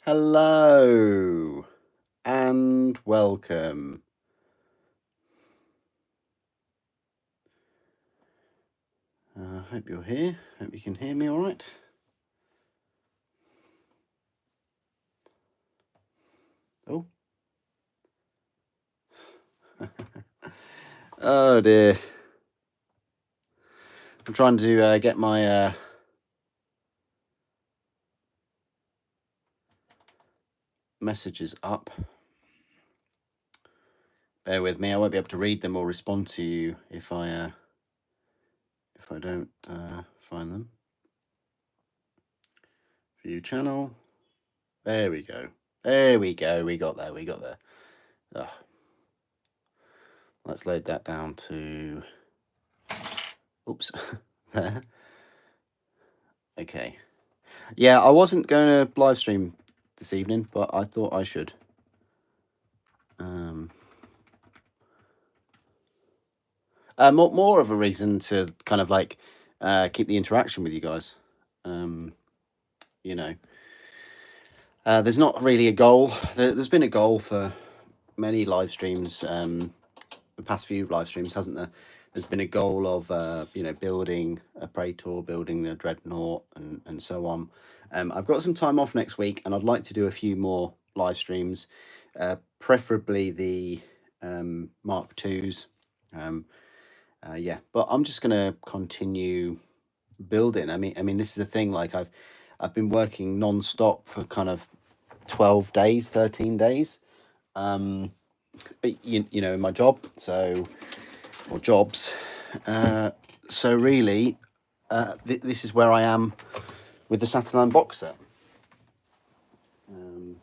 Hello and welcome. Hope you're here. Hope you can hear me all right. Oh. Oh dear. I'm trying to get my messages up. Bear with me. I won't be able to read them or respond to you if I don't find them. View channel. There we go. There we go. We got there. We got there. Oh. Let's load that down to. Oops. There. Okay. Yeah, I wasn't going to live stream this evening, but I thought I should. More of a reason to kind of like keep the interaction with you guys. You know, there's not really a goal. There's been a goal for many live streams, the past few live streams, hasn't there? There's been a goal of building a Praetor, building the Dreadnought, and so on. I've got some time off next week, and I'd like to do a few more live streams, preferably the Mark IIs. Yeah, but I'm just gonna continue building. I mean, this is the thing. Like I've been working non-stop for kind of 12 days, 13 days. You know, in my job, or jobs. So really, this is where I am with the Saturnine box set. I'm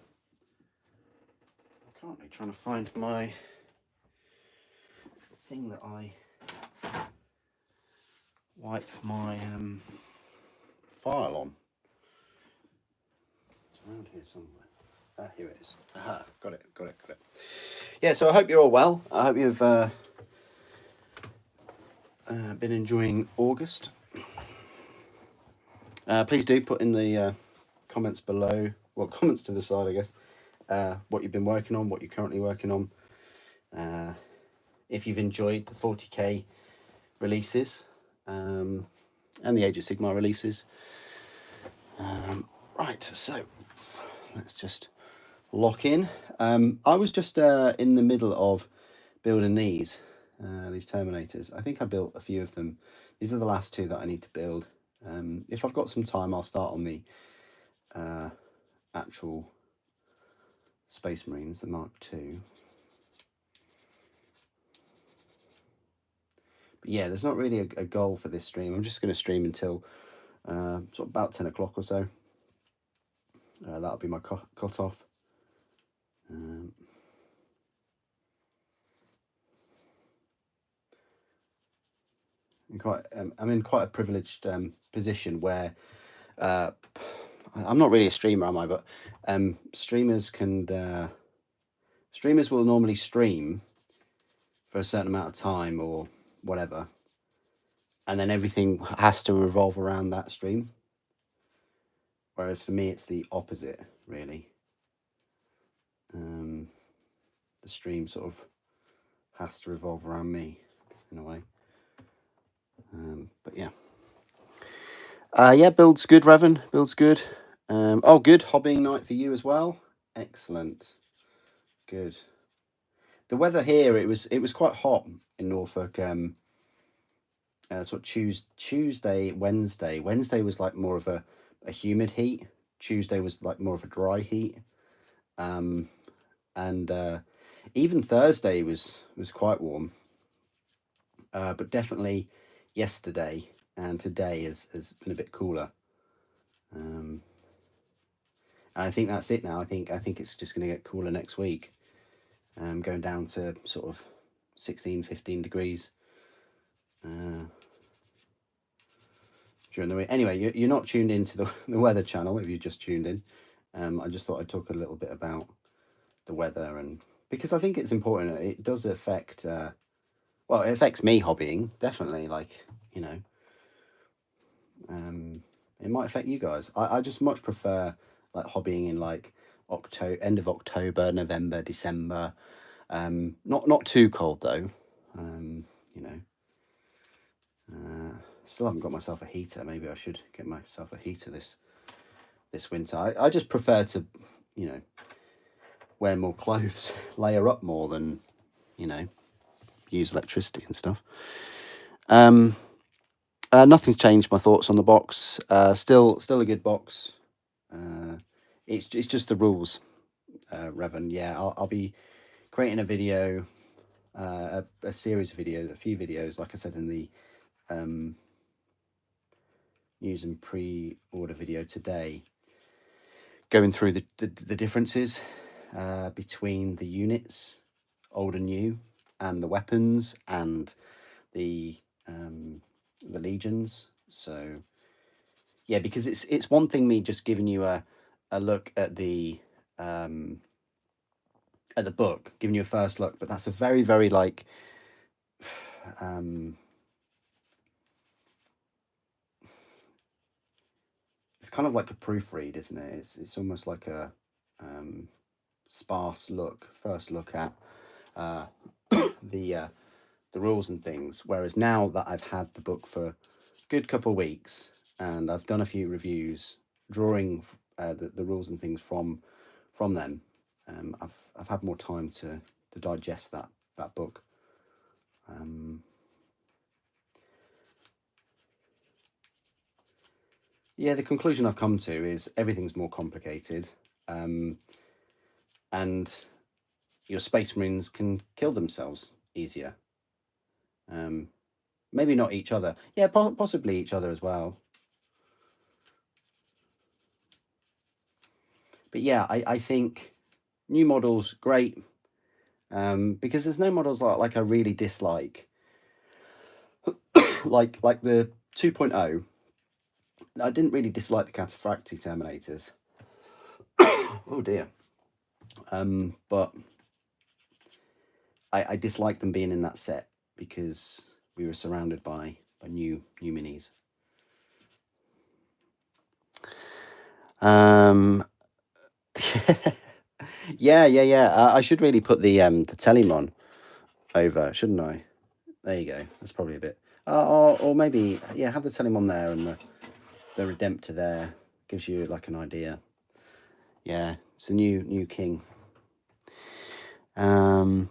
currently trying to find my thing that I wipe my file on. It's around here somewhere. Here it is. Aha, got it. Yeah, so I hope you're all well. I hope you've been enjoying August. Please do put in the comments below, well, comments to the side, I guess, what you've been working on, what you're currently working on. If you've enjoyed the 40k releases and the Age of Sigmar releases. Right, so let's just lock in. I was just in the middle of building these Terminators. I think I built a few of them. These are the last two that I need to build. If I've got some time, I'll start on the actual Space Marines, the Mark II. But yeah, there's not really a goal for this stream. I'm just going to stream until sort of about 10 o'clock or so. That'll be my cut-off. I'm in quite a privileged position where I'm not really a streamer, am I? But streamers will normally stream for a certain amount of time or whatever, and then everything has to revolve around that stream. Whereas for me, it's the opposite, really. The stream sort of has to revolve around me in a way. But yeah. Yeah, build's good, Revan. Build's good. Oh, good. Hobbying night for you as well. Excellent. Good. The weather here, it was quite hot in Norfolk. Sort of Tuesday, Wednesday. Wednesday was like more of a humid heat. Tuesday was like more of a dry heat. And even Thursday was quite warm. But definitely yesterday and today has been a bit cooler. And I think that's it now. I think it's just going to get cooler next week. Going down to sort of 16, 15 degrees during the week. Anyway, you're not tuned into the weather channel if you just tuned in. I just thought I'd talk a little bit about the weather, and because I think it's important. It does affect, well, it affects me hobbying, definitely, like, you know, it might affect you guys. I just much prefer like hobbying in like end of October, November, December. Not too cold though. You know, still haven't got myself a heater. Maybe I should get myself a heater this winter. I just prefer to, you know, wear more clothes, layer up more than, you know, use electricity and stuff. Nothing's changed my thoughts on the box. Still a good box. It's just the rules, Revan. Yeah, I'll be creating a video, a series of videos, a few videos, like I said in the news and pre-order video today, going through the differences between the units, old and new, and the weapons and the legions. So yeah, because it's one thing me just giving you a look at the book, giving you a first look, but that's a very, very like it's kind of like a proofread, isn't it? It's almost like a sparse first look at the rules and things. Whereas now that I've had the book for a good couple of weeks and I've done a few reviews, drawing the rules and things from them, I've had more time to digest that book. Yeah, the conclusion I've come to is everything's more complicated, and your Space Marines can kill themselves easier. Maybe not each other. Yeah, possibly each other as well. But yeah, I think new models, great, because there's no models like I really dislike. like the 2.0, I didn't really dislike the Cataphractii Terminators. Oh dear. But I disliked them being in that set because we were surrounded by new minis. Yeah. I should really put the Telemon over, shouldn't I? There you go. That's probably a bit. Or maybe, yeah, have the Telemon there and the Redemptor there. Gives you like an idea. Yeah, it's the new king. So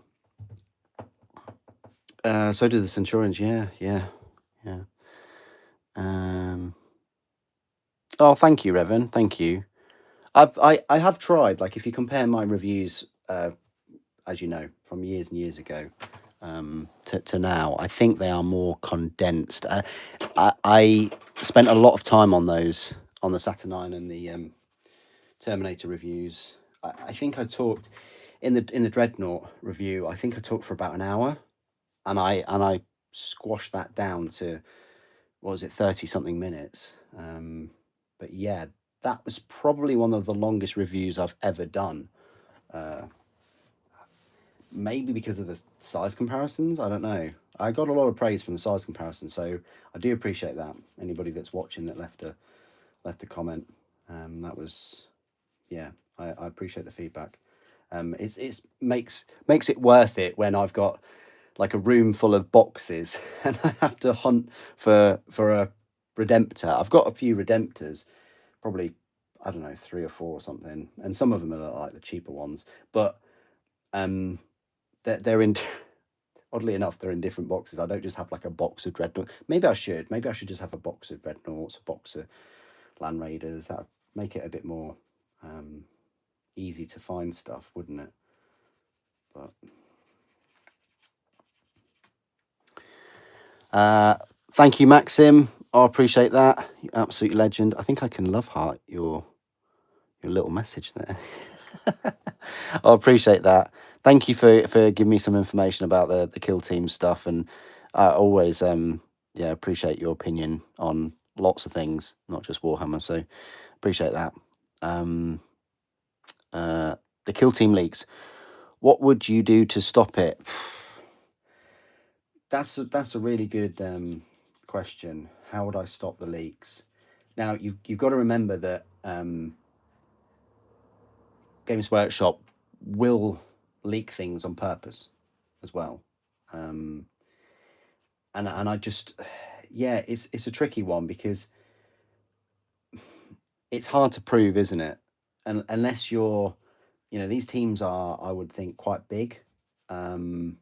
do the Centurions. Yeah. Oh, thank you, Revan. Thank you. I have tried. Like, if you compare my reviews, as you know, from years and years ago, to now, I think they are more condensed. I spent a lot of time on those, on the Saturnine and the Terminator reviews. I think I talked in the Dreadnought review. I think I talked for about an hour, and I squashed that down to, what was it, 30 something minutes. But yeah, that was probably one of the longest reviews I've ever done. Maybe because of the size comparisons, I don't know. I got a lot of praise from the size comparison, so I do appreciate that. Anybody that's watching that left a comment, that was, yeah, I appreciate the feedback. It's makes it worth it when I've got like a room full of boxes and I have to hunt for a Redemptor. I've got a few Redemptors, probably, I don't know, 3 or 4 or something, and some of them are like the cheaper ones, but they're in oddly enough, they're in different boxes. I don't just have like a box of Dreadnought. Maybe I should just have a box of Dreadnoughts, a box of Land Raiders. That would make it a bit more easy to find stuff, wouldn't it? But thank you, Maxim. I appreciate that. You absolute legend. I think I can love heart your little message there. I appreciate that. Thank you for giving me some information about the kill team stuff, and I always appreciate your opinion on lots of things, not just Warhammer. So appreciate that. The kill team leaks. What would you do to stop it? That's a really good question. How would I stop the leaks? Now you've got to remember that Games Workshop will leak things on purpose as well. And I just, yeah, it's a tricky one, because it's hard to prove, isn't it? And unless you're, these teams are, I would think, quite big. And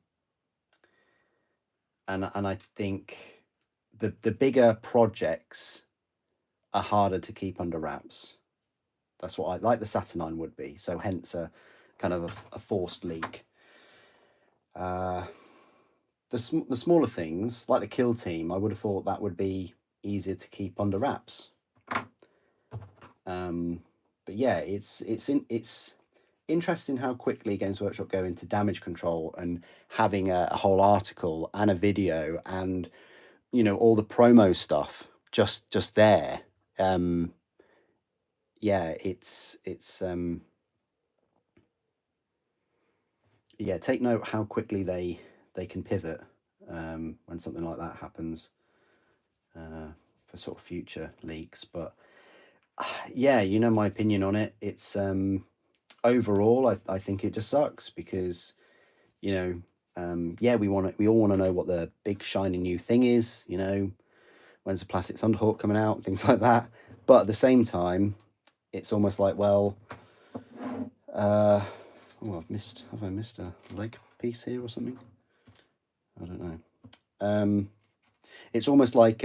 I think the bigger projects are harder to keep under wraps. That's what I like. The Saturnine would be, so hence a kind of a forced leak. The smaller things, like the kill team, I would have thought that would be easier to keep under wraps. But yeah, it's interesting how quickly Games Workshop go into damage control and having a whole article and a video and all the promo stuff just there. Yeah, it's yeah, take note how quickly they can pivot when something like that happens, for sort of future leaks. But yeah, my opinion on it. It's overall, I think it just sucks, because yeah, we all want to know what the big shiny new thing is. When's the Plastic Thunderhawk coming out, things like that. But at the same time, it's almost like, well, oh, have I missed a leg piece here or something? I don't know. It's almost like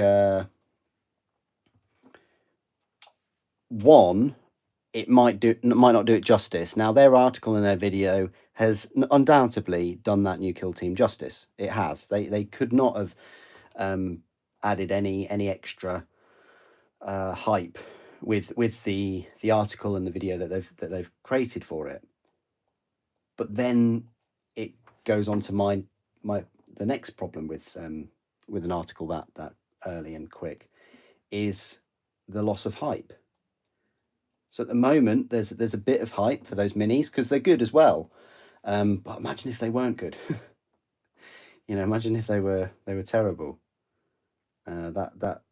one, it might not do it justice. Now, their article and their video has undoubtedly done that new kill team justice. It has. They could not have added any extra hype with the article and the video that they've created for it. But then it goes on to the next problem with an article that early and quick is the loss of hype. So at the moment, there's a bit of hype for those minis, because they're good as well. But imagine if they weren't good. Imagine if they were terrible. That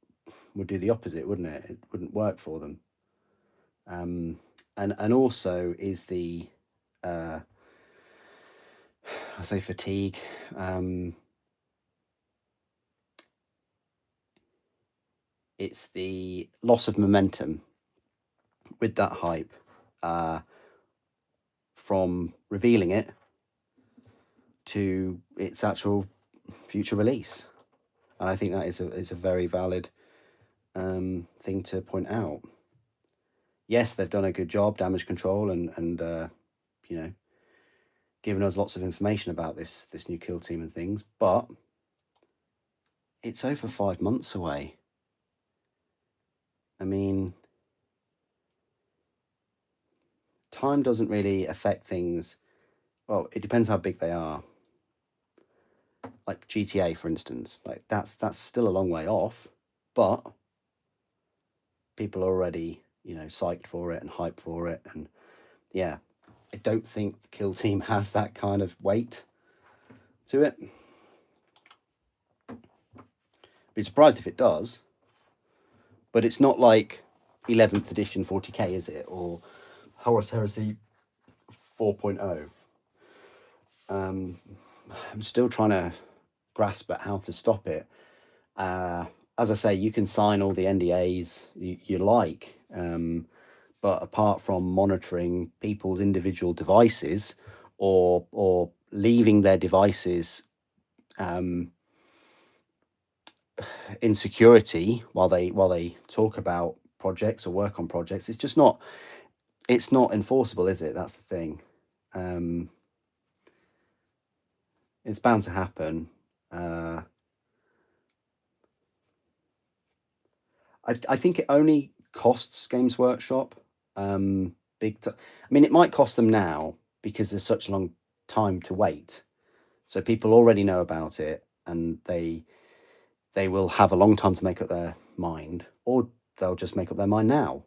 would do the opposite, wouldn't it? It wouldn't work for them. And also is the I say fatigue. It's the loss of momentum with that hype, from revealing it to its actual future release. And I think that is a very valid thing to point out. Yes, they've done a good job, damage control, and given us lots of information about this new kill team and things, but it's over 5 months away. I mean, time doesn't really affect things. Well, it depends how big they are. Like GTA, for instance, like that's still a long way off, but people are already psyched for it and hyped for it. And yeah, I don't think the kill team has that kind of weight to it. Be surprised if it does, but it's not like 11th edition 40k, is it? Or Horus Heresy 4.0. I'm still trying to grasp at how to stop it. As I say, you can sign all the NDAs you like, but apart from monitoring people's individual devices or leaving their devices in security while they talk about projects or work on projects, it's not enforceable, is it? That's the thing. It's bound to happen. I think it only costs Games Workshop big. I mean, it might cost them now because there's such a long time to wait. So people already know about it, and they will have a long time to make up their mind, or they'll just make up their mind now.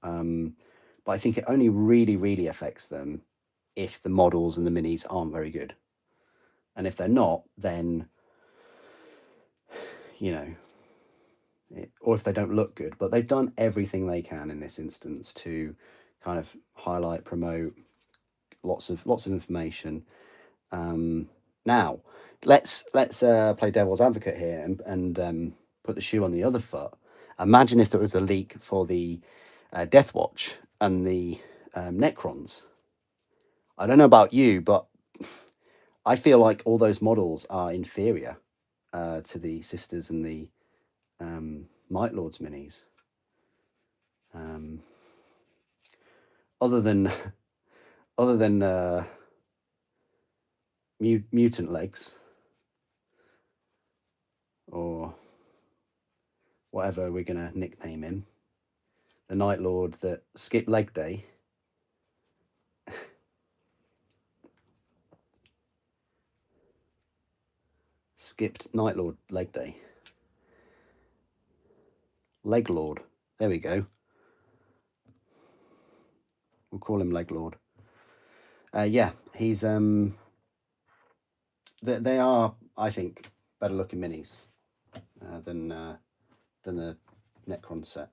But I think it only really affects them if the models and the minis aren't very good. And if they're not, then or if they don't look good. But they've done everything they can in this instance to kind of highlight, promote, lots of information. Now let's play devil's advocate here and put the shoe on the other foot. Imagine if there was a leak for the Death Watch and the Necrons. I don't know about you, but I feel like all those models are inferior to the Sisters and the Night Lords minis. Other than mutant legs or whatever we're gonna nickname him, the Night Lord that skipped leg day. Skipped Night Lord leg day. Leg Lord. There we go. We'll call him Leg Lord. Yeah, he's they are, I think, better looking minis than the Necron set.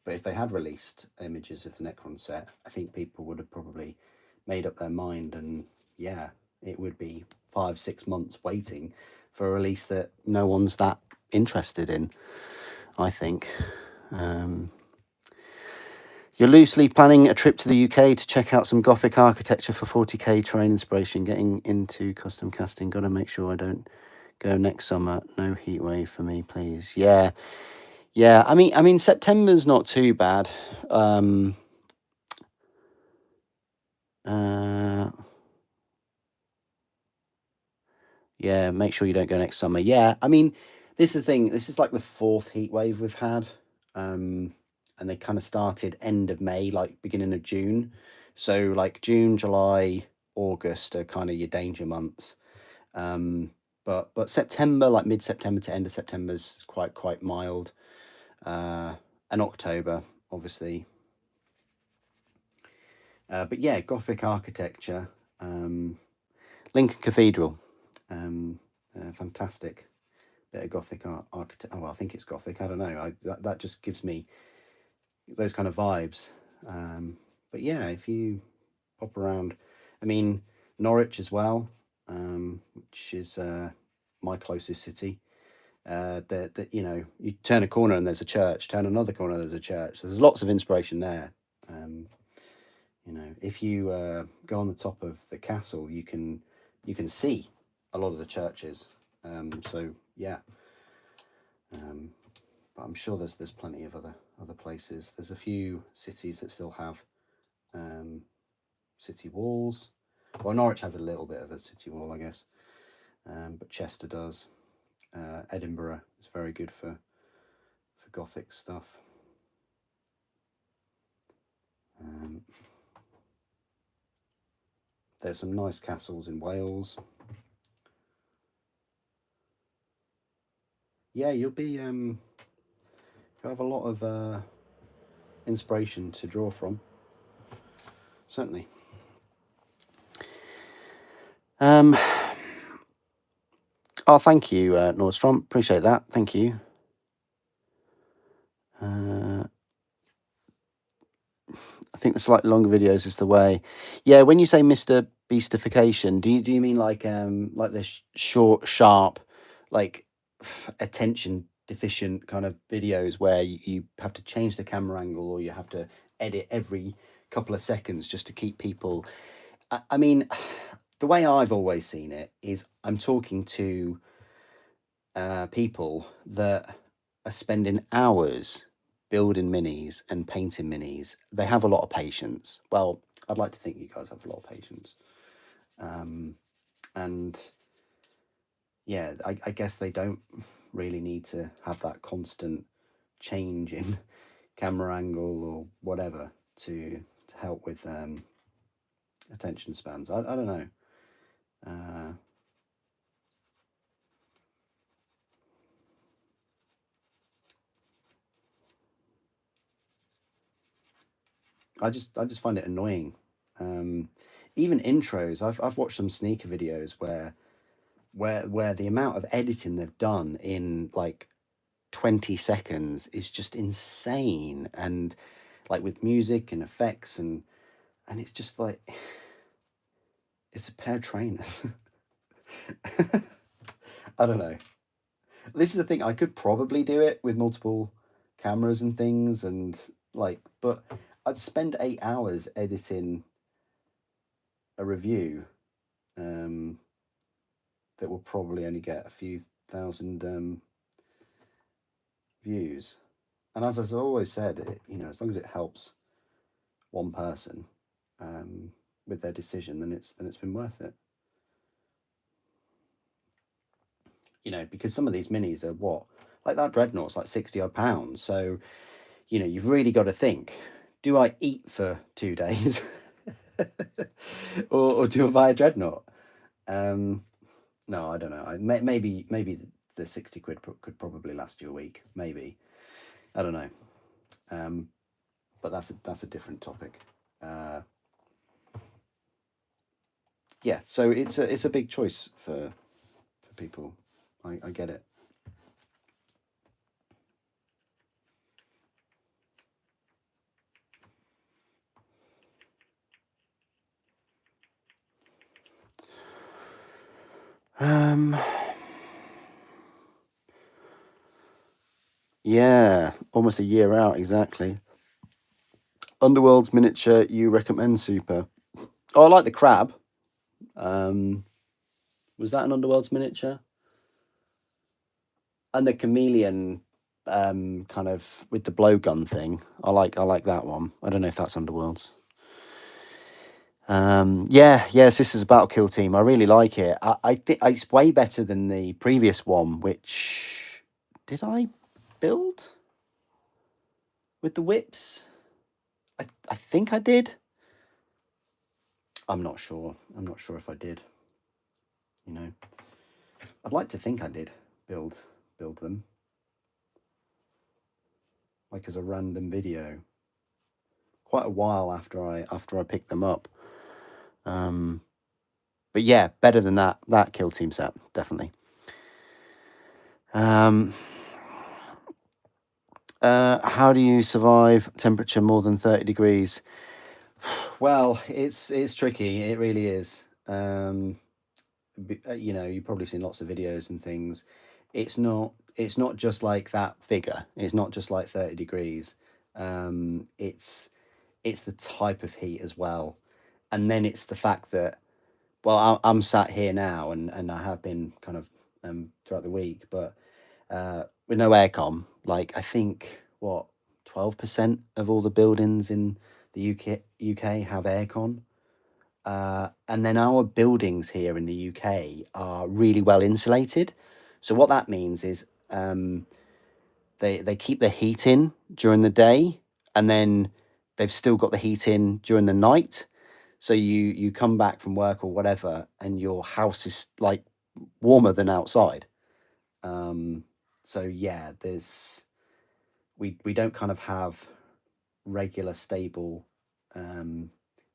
But if they had released images of the Necron set, I think people would have probably made up their mind, and yeah, it would be 5-6 months waiting for a release that no one's that interested in, I think. You're loosely planning a trip to the UK to check out some Gothic architecture for 40k terrain inspiration, getting into custom casting. Got to make sure I don't go next summer. No heat wave for me, please. Yeah. I mean, September's not too bad. Yeah, make sure you don't go next summer. Yeah, I mean, this is the thing. This is like the 4th heat wave we've had. And they kind of started end of May, like beginning of June. So like June, July, August are kind of your danger months. But September, like mid-September to end of September, is quite mild. And October, obviously. But yeah, Gothic architecture. Lincoln Cathedral. Fantastic bit of Gothic architecture. Oh, well, I think it's Gothic. I don't know. That just gives me those kind of vibes. But yeah, if you pop around, I mean, Norwich as well, which is my closest city. That you know, you turn a corner and there's a church. Turn another corner, there's a church. So there's lots of inspiration there. You know, if you go on the top of the castle, you can see a lot of the churches. So yeah. But I'm sure there's plenty of other places. There's a few cities that still have city walls. Well, Norwich has a little bit of a city wall, I guess, but Chester does. Edinburgh is very good for Gothic stuff. There's some nice castles in Wales. Yeah, you'll have a lot of inspiration to draw from. Certainly. Oh, thank you, Nordstrom. Appreciate that. Thank you. I think the slightly longer videos is the way. Yeah, when you say Mr. Beastification, do you mean like this short, sharp, like attention deficient kind of videos where you have to change the camera angle or you have to edit every couple of seconds just to keep people? I mean, the way I've always seen it is I'm talking to people that are spending hours building minis and painting minis. They have a lot of patience. Well, I'd like to think you guys have a lot of patience. And yeah, I guess they don't really need to have that constant change in camera angle or whatever to help with attention spans. I don't know. I just find it annoying. Even intros, I've watched some sneaker videos where the amount of editing they've done in like 20 seconds is just insane, and like with music and effects and And it's just like, it's a pair of trainers. I don't know. This is the thing, I could probably do it with multiple cameras and things, and like, but I'd spend 8 hours editing a review that will probably only get a few thousand views. And as I've always said, as long as it helps one person with their decision, then it's been worth it. Because some of these minis are what, like that Dreadnought's like 60 odd pounds. So, you've really got to think, do I eat for 2 days or do I buy a Dreadnought? No, I don't know. Maybe the 60 quid could probably last you a week. Maybe. I don't know. But that's a different topic. Yeah, so it's a big choice for people. I get it. Yeah, almost a year out exactly. Underworld's miniature you recommend, Super? Oh, I like the crab. Was that an Underworld's miniature? And the chameleon, kind of with the blowgun thing. I like that one. I don't know if that's Underworld's. Yes, this is a battle kill team. I really like it. I think it's way better than the previous one, which did I build with the whips? I think I did. I'm not sure. I'm not sure if I did. I'd like to think I did build them, like as a random video. Quite a while after I picked them up. But yeah, better than that kill team set, definitely. How do you survive temperature more than 30 degrees? Well, it's tricky. It really is. You've probably seen lots of videos and things. It's not just like that figure. It's not just like 30 degrees. It's the type of heat as well. And then it's the fact that, well, I'm sat here now, and I have been kind of throughout the week, but with no aircon. Like, I think, what, 12% of all the buildings in the UK have aircon. And then our buildings here in the UK are really well insulated. So what that means is they keep the heat in during the day, and then they've still got the heat in during the night. So you come back from work or whatever, and your house is like warmer than outside. So yeah, we don't kind of have regular stable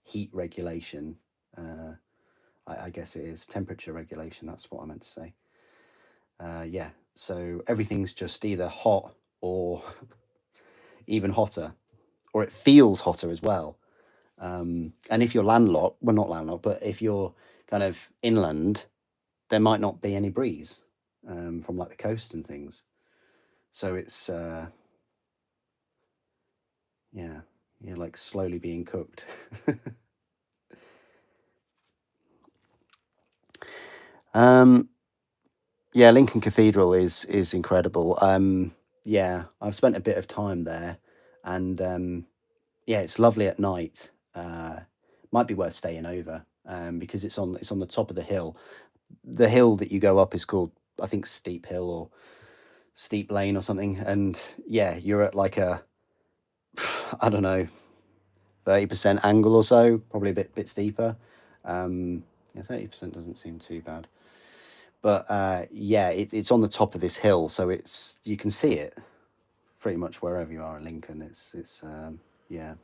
heat regulation. I guess it is temperature regulation. That's what I meant to say. Yeah, so everything's just either hot or even hotter, or it feels hotter as well. And if you're landlocked, well, not landlocked, but if you're kind of inland, there might not be any breeze from like the coast and things. So it's yeah, you're like slowly being cooked. Yeah, Lincoln Cathedral is incredible. Yeah, I've spent a bit of time there, and yeah, it's lovely at night. Might be worth staying over because it's on the top of the hill. The hill that you go up is called, I think, Steep Hill or Steep Lane or something. And yeah, you're at like a I don't know, 30% angle or so, probably a bit steeper. Yeah, 30% doesn't seem too bad. But yeah, it's on the top of this hill, so you can see it pretty much wherever you are in Lincoln. It's yeah.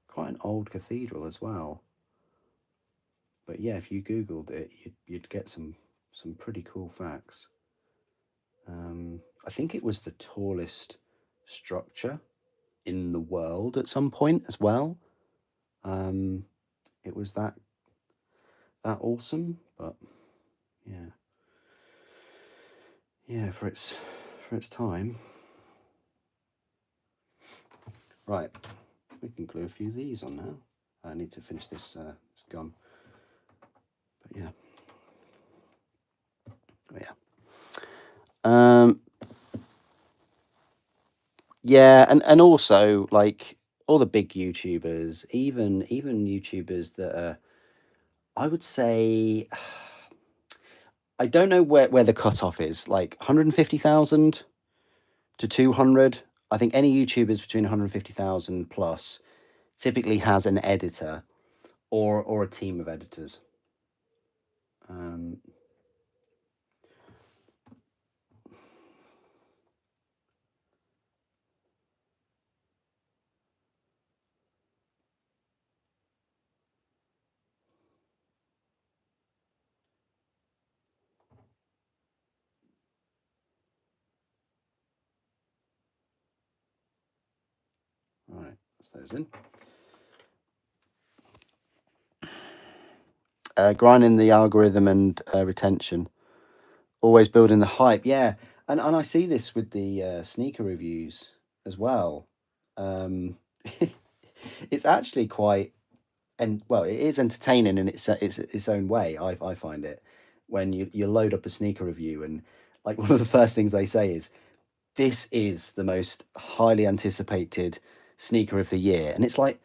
Quite an old cathedral as well. But yeah, if you googled it, you'd get some pretty cool facts. I think it was the tallest structure in the world at some point as well. It was that awesome, but yeah, for its time. Right, we can glue a few of these on now. I need to finish this gun, but yeah. Yeah, and also like all the big YouTubers, even YouTubers that are, I would say, I don't know where the cutoff is, like 150,000 to 200. I think any YouTubers between 150,000 plus typically has an editor or a team of editors. Right, let's those in. Grinding the algorithm and retention. Always building the hype. Yeah, and I see this with the sneaker reviews as well. It's actually quite, and well, it is entertaining in its own way. I find it when you load up a sneaker review, and like one of the first things they say is, "This is the most highly anticipated sneaker of the year," and it's like,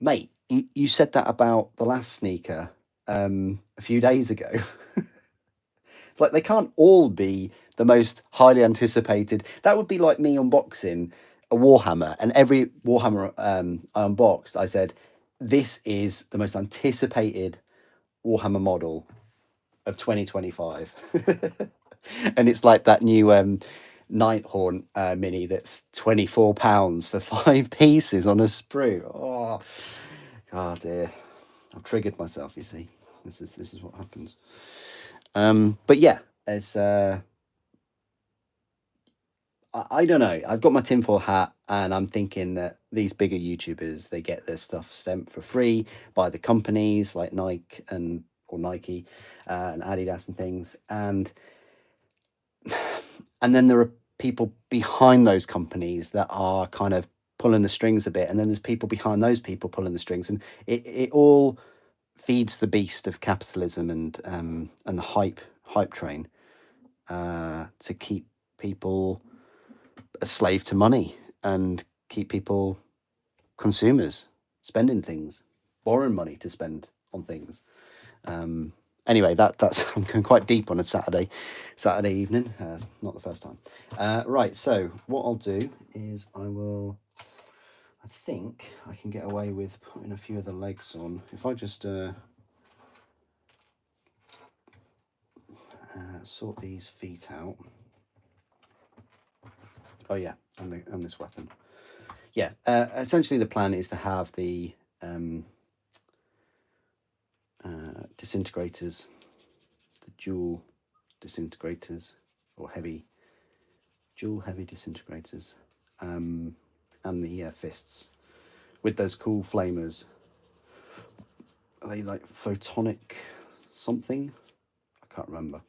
mate, you said that about the last sneaker a few days ago. Like they can't all be the most highly anticipated. That would be like me unboxing a Warhammer, and every Warhammer I unboxed, I said, "This is the most anticipated Warhammer model of 2025." And it's like that new Nighthorn mini that's £24 for 5 pieces on a sprue. Oh dear, I've triggered myself. You see, this is what happens. But yeah, it's I don't know. I've got my tinfoil hat, and I'm thinking that these bigger YouTubers, they get their stuff sent for free by the companies like Nike or Nike and Adidas and things, and then there are people behind those companies that are kind of pulling the strings a bit, and then there's people behind those people pulling the strings, and it all feeds the beast of capitalism and the hype train to keep people a slave to money and keep people consumers spending things, borrowing money to spend on things. Anyway, that's I'm going quite deep on a Saturday evening. Not the first time. Right, so what I'll do is I think I can get away with putting a few of the legs on if I just sort these feet out. Oh yeah, and this weapon. Yeah, essentially the plan is to have the disintegrators, the dual disintegrators, or dual heavy disintegrators, and the fists with those cool flamers. Are they like photonic something? I can't remember.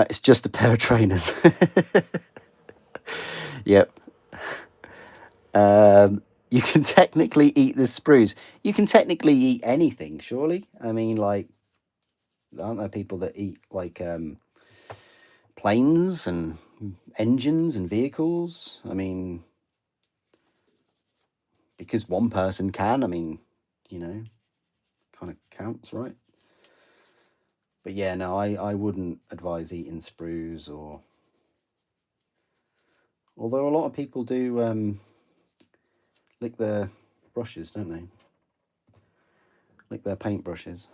It's just a pair of trainers. Yep. You can technically eat the sprues. You can technically eat anything, surely. I mean, like, aren't there people that eat like planes and engines and vehicles? I mean, because one person can, I mean, kind of counts, right? But yeah, no, I wouldn't advise eating sprues, or although a lot of people do lick their brushes, don't they? Lick their paint brushes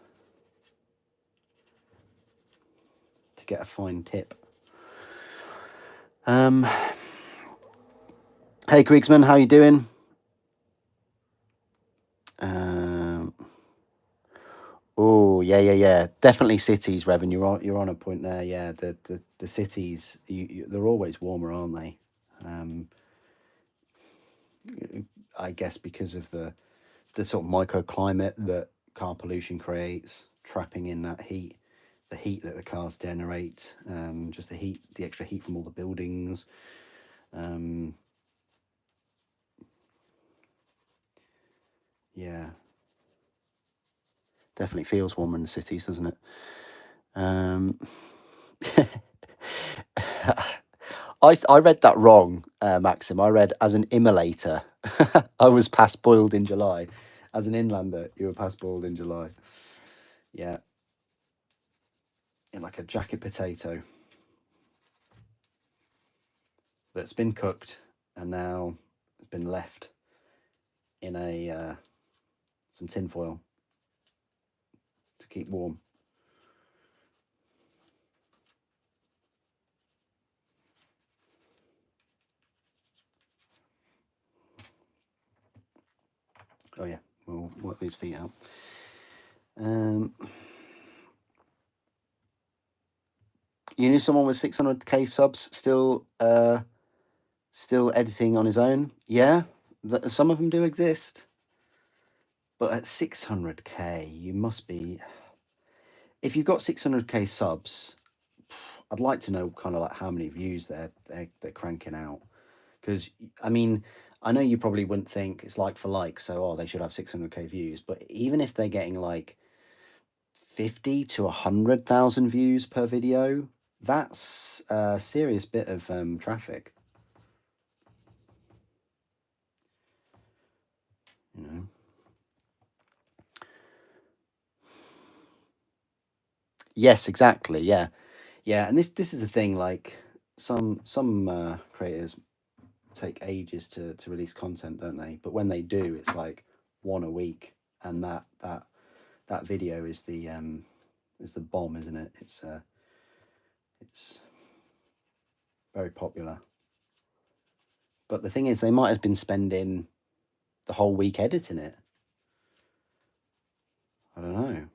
to get a fine tip. Hey Kriegsman, how you doing? Yeah. Definitely cities, Revan. You're on a point there. Yeah, the cities, they're always warmer, aren't they? I guess because of the sort of microclimate that car pollution creates, trapping in that heat, the heat that the cars generate, just the extra heat from all the buildings. Yeah, definitely feels warmer in the cities, doesn't it? I read that wrong, Maxim. I read as an immolator. I was past boiled in July. As an inlander, you were past boiled in July. Yeah. In like a jacket potato that's been cooked and now it's been left in a some tin foil to keep warm. Oh yeah, we'll work these feet out. You knew someone with 600k subs still editing on his own? Yeah, some of them do exist. But at 600k, you must be. If you've got 600k subs, I'd like to know kind of like how many views they're cranking out. Because I mean, I know you probably wouldn't think it's like for like, so they should have 600k views. But even if they're getting like 50 to 100,000 views per video, that's a serious bit of traffic. You know. Yes, exactly. Yeah, and this is the thing. Like some creators take ages to release content, don't they? But when they do, it's like one a week, and that video is the bomb, isn't it? It's very popular. But the thing is, they might have been spending the whole week editing it. I don't know.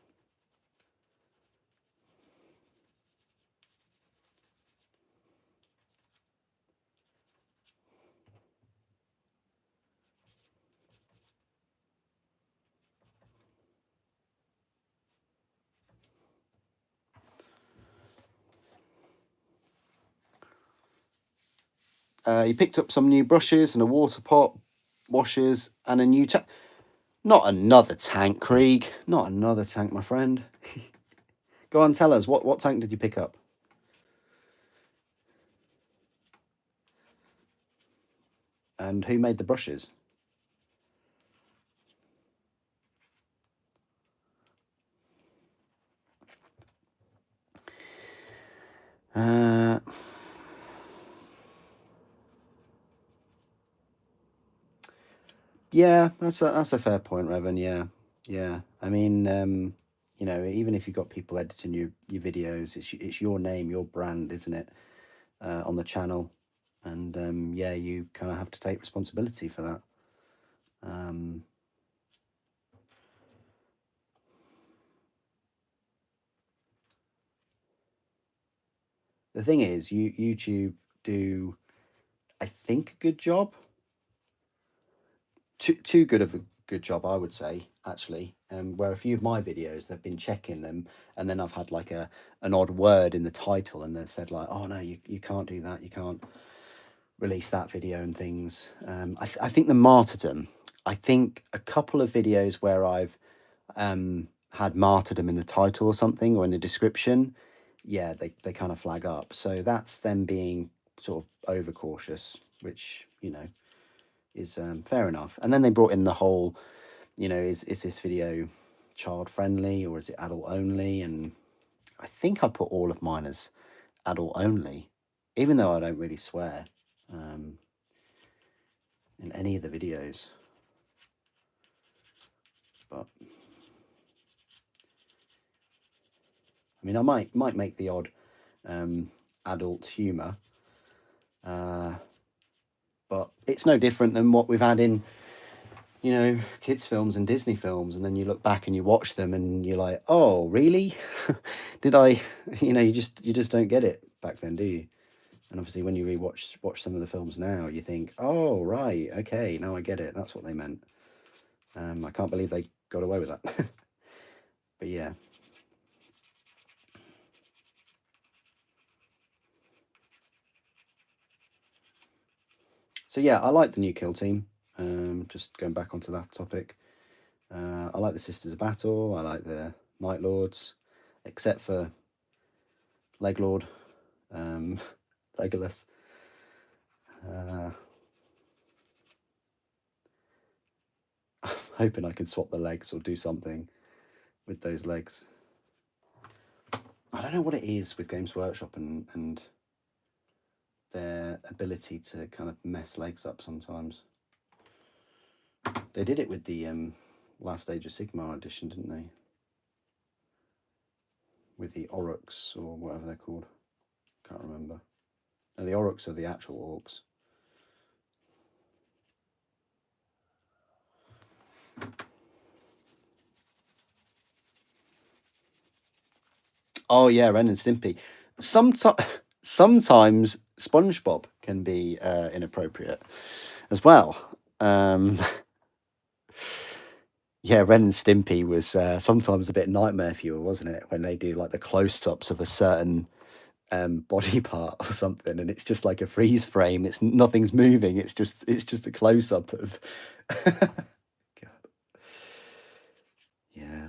You picked up some new brushes and a water pot, washers, and a new tank. Not another tank, Krieg. Not another tank, my friend. Go on, tell us, what tank did you pick up? And who made the brushes? Yeah, that's a fair point, Revan. Yeah. I mean, you know, even if you've got people editing your videos, it's your name, your brand, isn't it, on the channel, and yeah, you kind of have to take responsibility for that. The thing is, YouTube do, I think, a good job. Too good of a good job, I would say, actually. Where a few of my videos, they've been checking them, and then I've had like an odd word in the title, and they've said like, oh no, you can't do that, you can't release that video and things. I think the martyrdom, I think a couple of videos where I've had martyrdom in the title or something, or in the description, yeah, they kind of flag up. So that's them being sort of overcautious, which, you know, is fair enough. And then they brought in the whole, you know, is this video child friendly or is it adult only? And I think I put all of mine as adult only, even though I don't really swear in any of the videos. But I mean, I might make the odd adult humour, but it's no different than what we've had in you know, kids films and Disney films, and then you look back and you watch them and you're like, oh, really? Did I, you know, you just don't get it back then, do you? And obviously when you watch some of the films now, you think, oh, right, okay, now I get it. That's what they meant. I can't believe they got away with that. But yeah. So yeah, I like the new kill team. Just going back onto that topic. I like the Sisters of Battle. I like the Night Lords, except for Leglord, Legolas. I'm hoping I can swap the legs or do something with those legs. I don't know what it is with Games Workshop and their ability to kind of mess legs up sometimes. They did it with the Last Age of Sigmar edition, didn't they? With the Oryx or whatever they're called. Can't remember. No, the Oryx are the actual orcs. Oh yeah, Ren and Stimpy. Sometimes SpongeBob can be inappropriate as well. Yeah, Ren and Stimpy was sometimes a bit nightmare fuel, wasn't it? When they do like the close-ups of a certain body part or something, and it's just like a freeze frame. It's nothing's moving. It's just a close-up of. God. Yeah.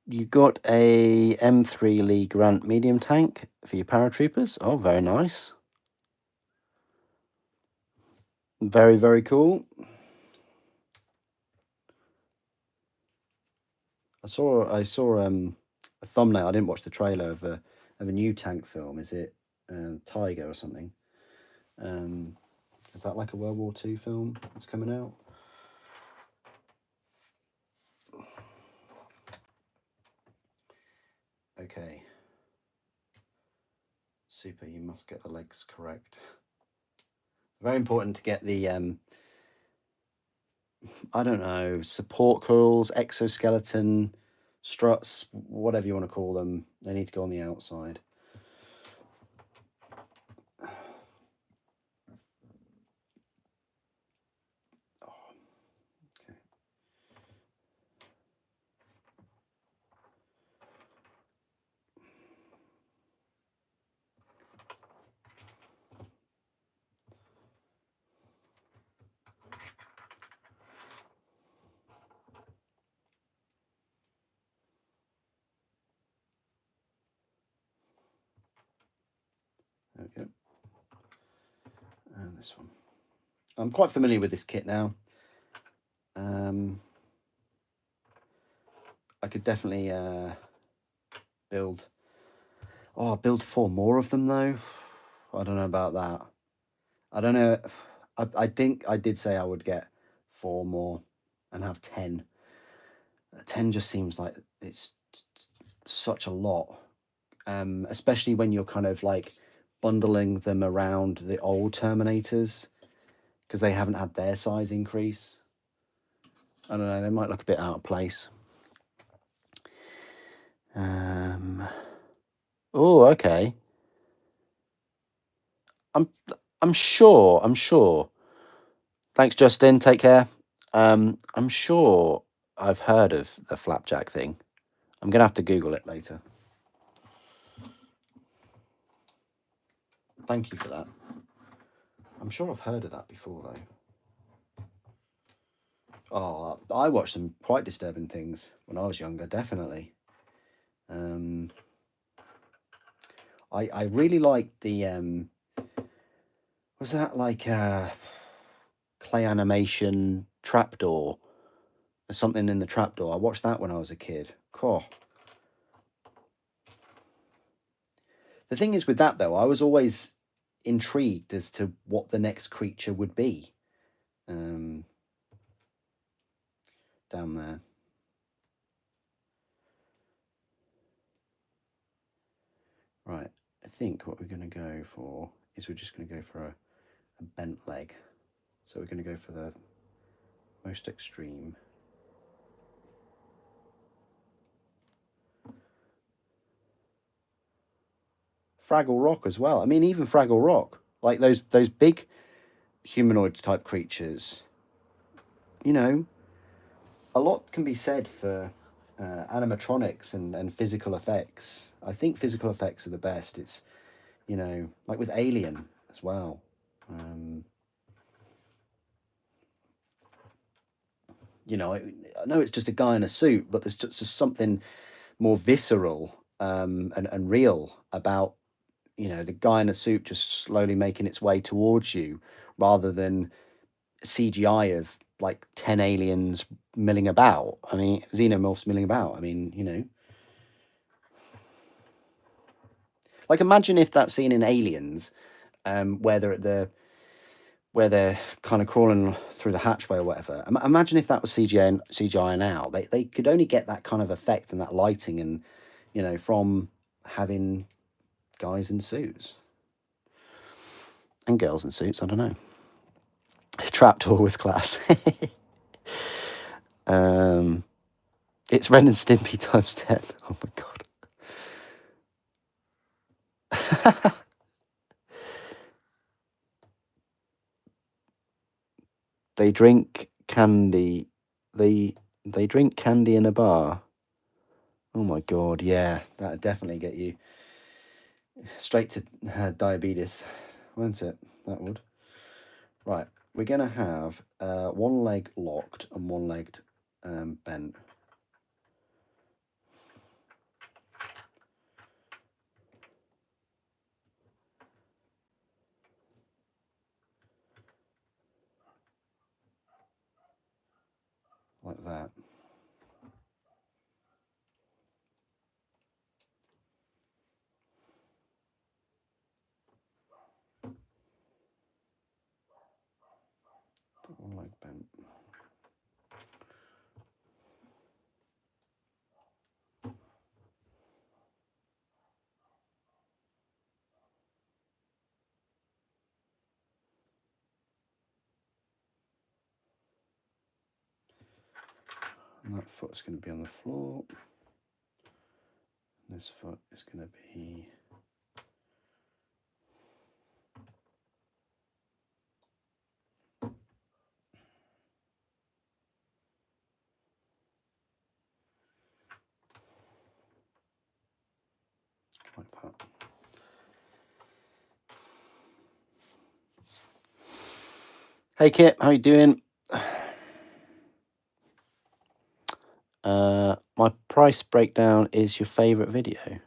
You got a M3 Lee Grant medium tank for your paratroopers. Oh, very nice. Very, very cool. I saw a thumbnail. I didn't watch the trailer of a new tank film. Is it Tiger or something? Is that like a World War II film that's coming out? Okay. Super, you must get the legs correct. Very important to get the I don't know, support curls, exoskeleton, struts, whatever you want to call them. They need to go on the outside. There we go. And this one. I'm quite familiar with this kit now. I could definitely build 4 more of them though. I don't know about that. I don't know. I think I did say I would get 4 more and have 10. 10 just seems like it's such a lot. Especially when you're kind of like bundling them around the old Terminators because they haven't had their size increase. I don't know, they might look a bit out of place. Oh, okay. I'm sure. Thanks, Justin. Take care. I'm sure I've heard of the flapjack thing. I'm gonna have to Google it later. Thank you for that. I'm sure I've heard of that before, though. Oh, I watched some quite disturbing things when I was younger, definitely. I really liked the was that like clay animation trapdoor? There's something in the trapdoor. I watched that when I was a kid. Cool. The thing is with that though, I was always intrigued as to what the next creature would be. Down there. Right, I think what we're going to go for is we're just going to go for a bent leg. So we're going to go for the most extreme. Fraggle Rock as well. I mean, even Fraggle Rock, like those big humanoid type creatures, you know, a lot can be said for animatronics and physical effects. I think physical effects are the best. It's, you know, like with Alien as well. You know, I know it's just a guy in a suit, but there's just something more visceral and real about, you know, the guy in a suit just slowly making its way towards you rather than CGI of like 10 aliens milling about. I mean, xenomorphs milling about. I mean, you know. Like imagine if that scene in Aliens, where they're kind of crawling through the hatchway or whatever. Imagine if that was CGI now. They could only get that kind of effect and that lighting and, you know, from having guys in suits. And girls in suits, I don't know. Trapdoor was class. It's Ren and Stimpy times 10. Oh my god. They drink candy. They drink candy in a bar. Oh my god, yeah, that'd definitely get you straight to diabetes, won't it? That would. Right, we're gonna have one leg locked and one leg bent. Like that. One leg bent. And that foot's going to be on the floor. This foot is going to be like that. Hey Kit, how you doing? My price breakdown is your favourite video.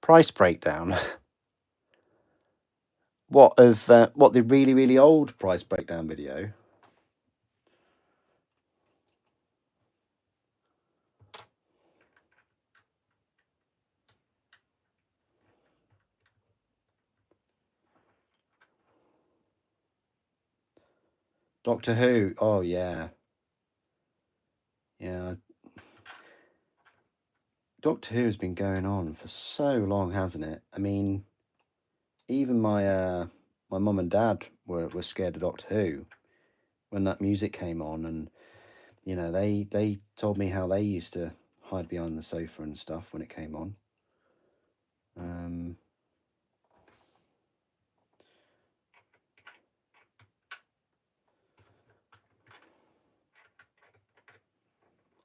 Price breakdown? What the really, really old price breakdown video? Doctor Who? Oh yeah. Yeah. Doctor Who has been going on for so long, hasn't it? I mean, even my mum and dad were scared of Doctor Who when that music came on, and you know, they told me how they used to hide behind the sofa and stuff when it came on.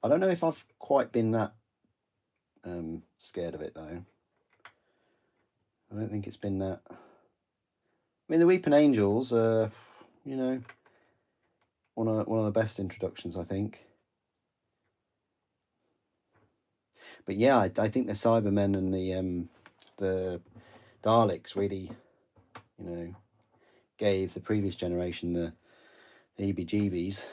I don't know if I've quite been that scared of it though. I don't think it's been that. I mean, the Weeping Angels are, you know, one of the best introductions, I think. But yeah, I think the Cybermen and the Daleks really, you know, gave the previous generation the heebie-jeebies.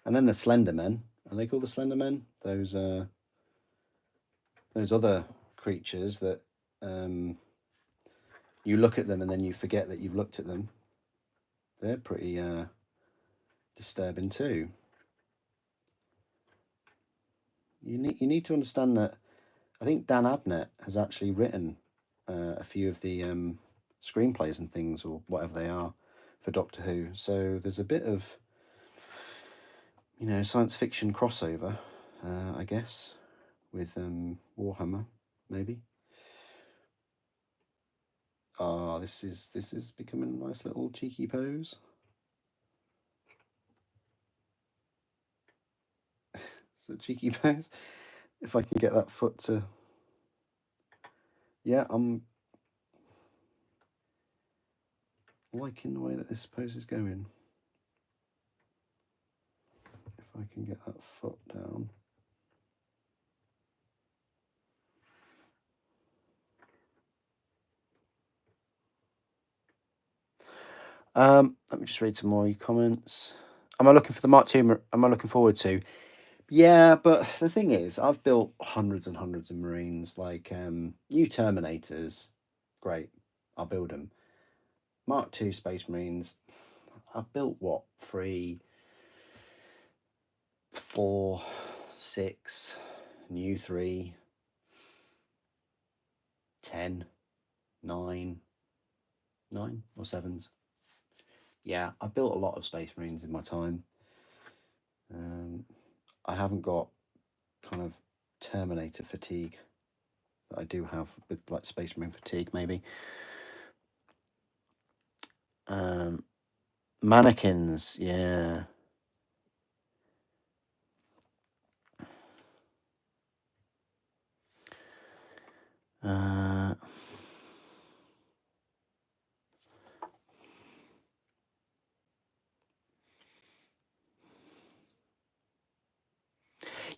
And then the Slender Men. Are they called the Slender Men? Those other creatures that you look at them and then you forget that you've looked at them. They're pretty disturbing too. You need to understand that I think Dan Abnett has actually written a few of the screenplays and things, or whatever they are, for Doctor Who. So there's a bit of, you know, science fiction crossover, I guess, with Warhammer, maybe. Ah, this is becoming a nice little cheeky pose. It's a cheeky pose. If I can get that foot to, yeah, I'm liking the way that this pose is going. If I can get that foot down. Let me just read some more of your comments. Am I looking for the Mark II? Am I looking forward to? Yeah, but the thing is, I've built hundreds and hundreds of Marines. Like new Terminators, great. I'll build them. Mark II Space Marines, I've built what, 3, 4, 6, new 3, 10, 9 or 7s. Yeah, I've built a lot of Space Marines in my time. I haven't got kind of Terminator fatigue that I do have with like Space Marine fatigue, maybe. Mannequins, yeah.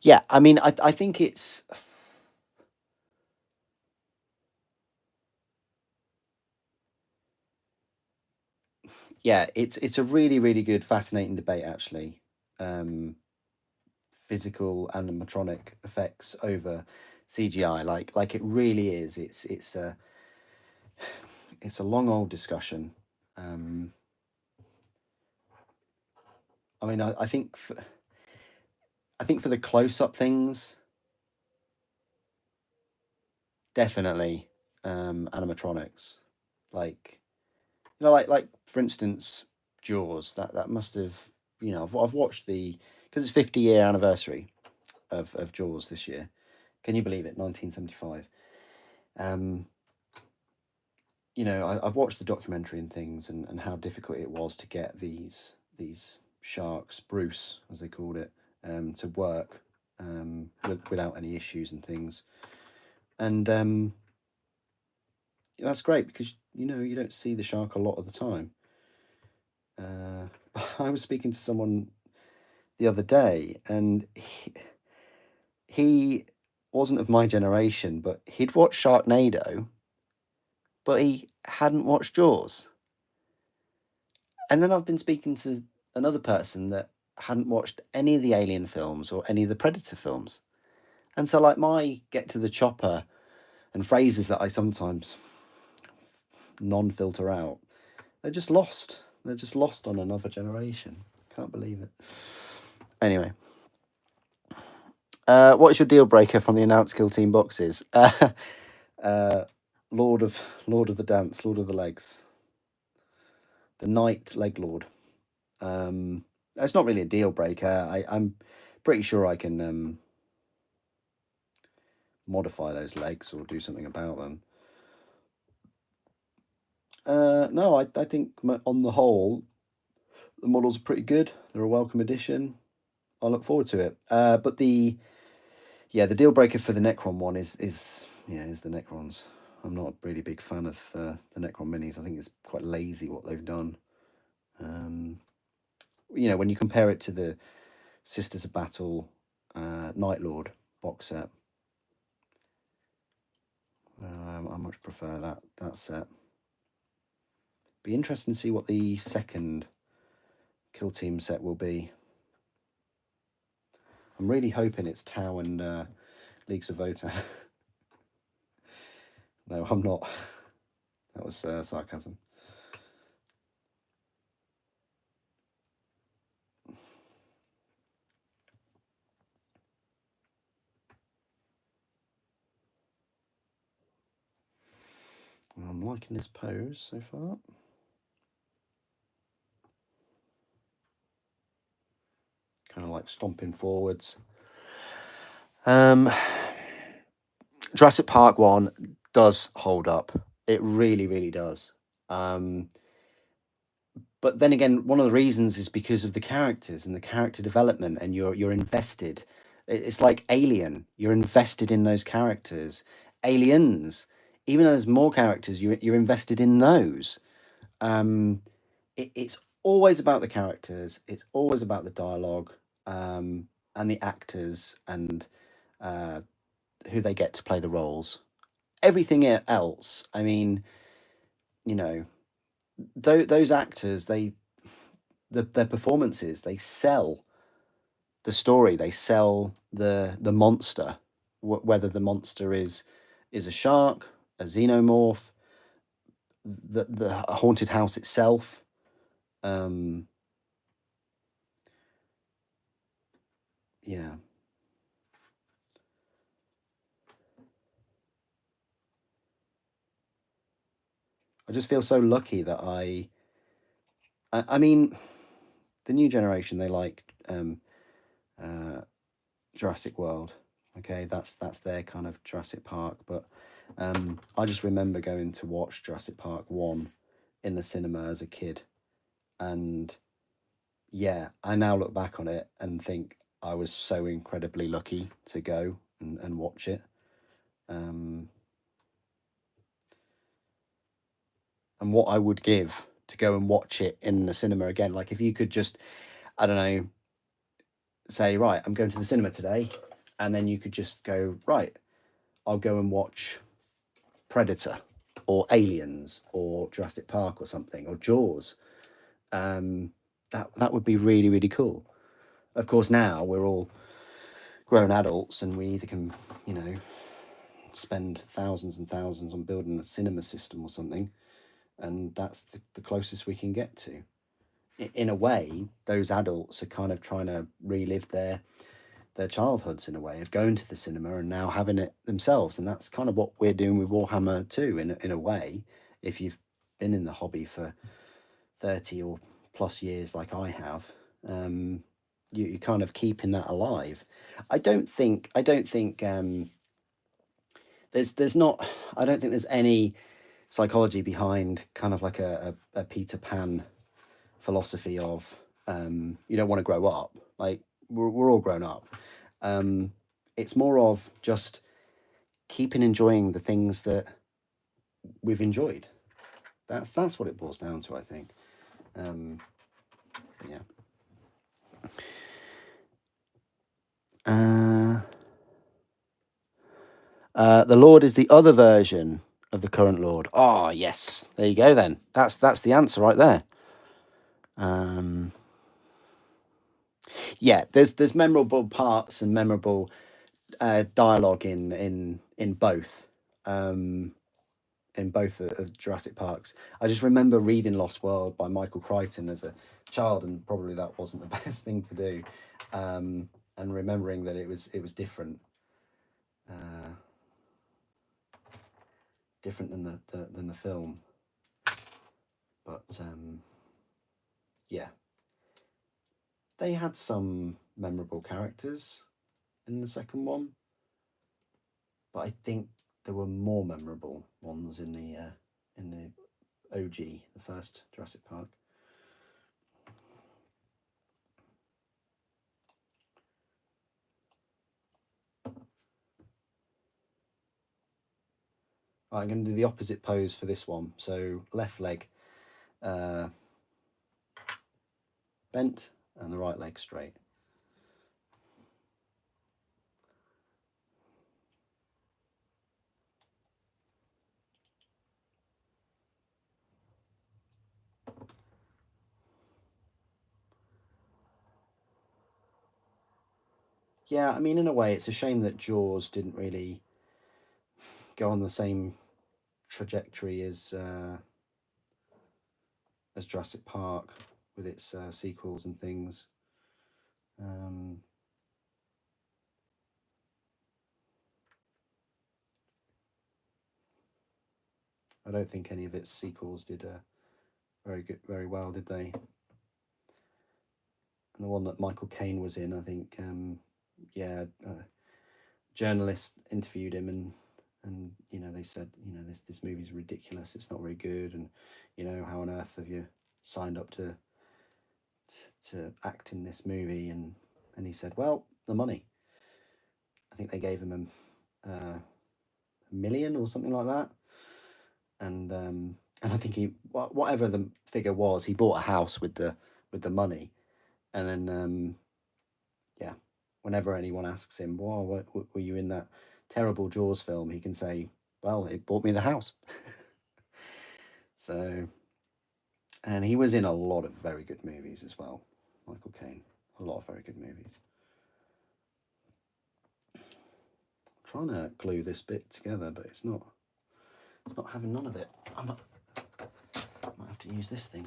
Yeah, I mean, I think it's, yeah, it's a really, really good, fascinating debate, actually. Physical animatronic effects over CGI, like it really is. It's a long old discussion. I mean, I think for the close-up things, definitely animatronics. Like, you know, like for instance, Jaws. That must have, you know, I've watched because it's 50-year anniversary of Jaws this year. Can you believe it? 1975. You know, I've watched the documentary and things, and how difficult it was to get these sharks, Bruce as they called it, to work without any issues and things. And that's great because, you know, you don't see the shark a lot of the time. I was speaking to someone the other day, and he wasn't of my generation, but he'd watched Sharknado, but he hadn't watched Jaws. And then I've been speaking to another person that hadn't watched any of the Alien films or any of the Predator films. And so, like, my get to the chopper and phrases that I sometimes non-filter out, they're just lost. They're just lost on another generation. Can't believe it. Anyway. What is your deal breaker from the announced Kill Team boxes? Lord of the Dance, Lord of the Legs. The Night Leg Lord. It's not really a deal breaker. I'm pretty sure I can modify those legs or do something about them. No, I think on the whole, the models are pretty good. They're a welcome addition. I look forward to it. But the deal breaker for the Necron one is the Necrons. I'm not a really big fan of the Necron minis. I think it's quite lazy what they've done. You know, when you compare it to the Sisters of Battle Night Lord box set, I much prefer that set. Be interesting to see what the second Kill Team set will be. I'm really hoping it's Tau and Leagues of Votan. No, I'm not. That was sarcasm. I'm liking this pose so far. Kind of like stomping forwards. Jurassic Park 1 does hold up. It really, really does. But then again, one of the reasons is because of the characters and the character development, and you're invested. It's like Alien. You're invested in those characters. Aliens, even though there's more characters, you're invested in those. It's always about the characters. It's always about the dialogue, and the actors, and who they get to play the roles. Everything else, I mean, you know, those actors, their performances, they sell the story, they sell the monster, whether the monster is a shark, a xenomorph, the haunted house itself. Yeah. I just feel so lucky that I mean, the new generation, they like Jurassic World. Okay, that's their kind of Jurassic Park. But I just remember going to watch Jurassic Park 1 in the cinema as a kid, and yeah, I now look back on it and think I was so incredibly lucky to go and watch it. And what I would give to go and watch it in the cinema again. Like, if you could just, I don't know, say, right, I'm going to the cinema today, and then you could just go, right, I'll go and watch Predator or Aliens or Jurassic Park or something, or Jaws. That would be really, really cool. Of course, now we're all grown adults, and we either can, you know, spend thousands and thousands on building a cinema system or something, and that's the closest we can get to. In a way, those adults are kind of trying to relive their childhoods, in a way, of going to the cinema and now having it themselves. And that's kind of what we're doing with Warhammer too, in a way. If you've been in the hobby for 30 or plus years like I have, you're kind of keeping that alive. I don't think there's not, I don't think there's any psychology behind kind of like a Peter Pan philosophy of you don't want to grow up. Like, we're all grown up. It's more of just keeping enjoying the things that we've enjoyed. That's what it boils down to, I think. Yeah. The Lord is the other version of the current Lord. Oh, yes. There you go then. That's the answer right there. Yeah, there's memorable parts and memorable dialogue in both. In both of Jurassic Parks. I just remember reading Lost World by Michael Crichton as a child, and probably that wasn't the best thing to do. And remembering that it was different. Different than the film. But yeah. They had some memorable characters in the second one, but I think there were more memorable ones in the OG, the first Jurassic Park. Right, I'm going to do the opposite pose for this one. So left leg bent and the right leg straight. Yeah, I mean, in a way, it's a shame that Jaws didn't really go on the same trajectory as Jurassic Park with its sequels and things. I don't think any of its sequels did very well, did they? And the one that Michael Caine was in, I think, journalists interviewed him and you know, they said, you know, this movie's ridiculous, it's not very good, and you know, how on earth have you signed up to act in this movie? And he said, well, the money. I think they gave him a million or something like that, and I think he, whatever the figure was, he bought a house with the money, and then yeah, whenever anyone asks him, well, were you in that terrible Jaws film, he can say, well, it bought me the house. So, and he was in a lot of very good movies as well, Michael Caine. A lot of very good movies. I'm trying to glue this bit together, but it's not having none of it. I might have to use this thing.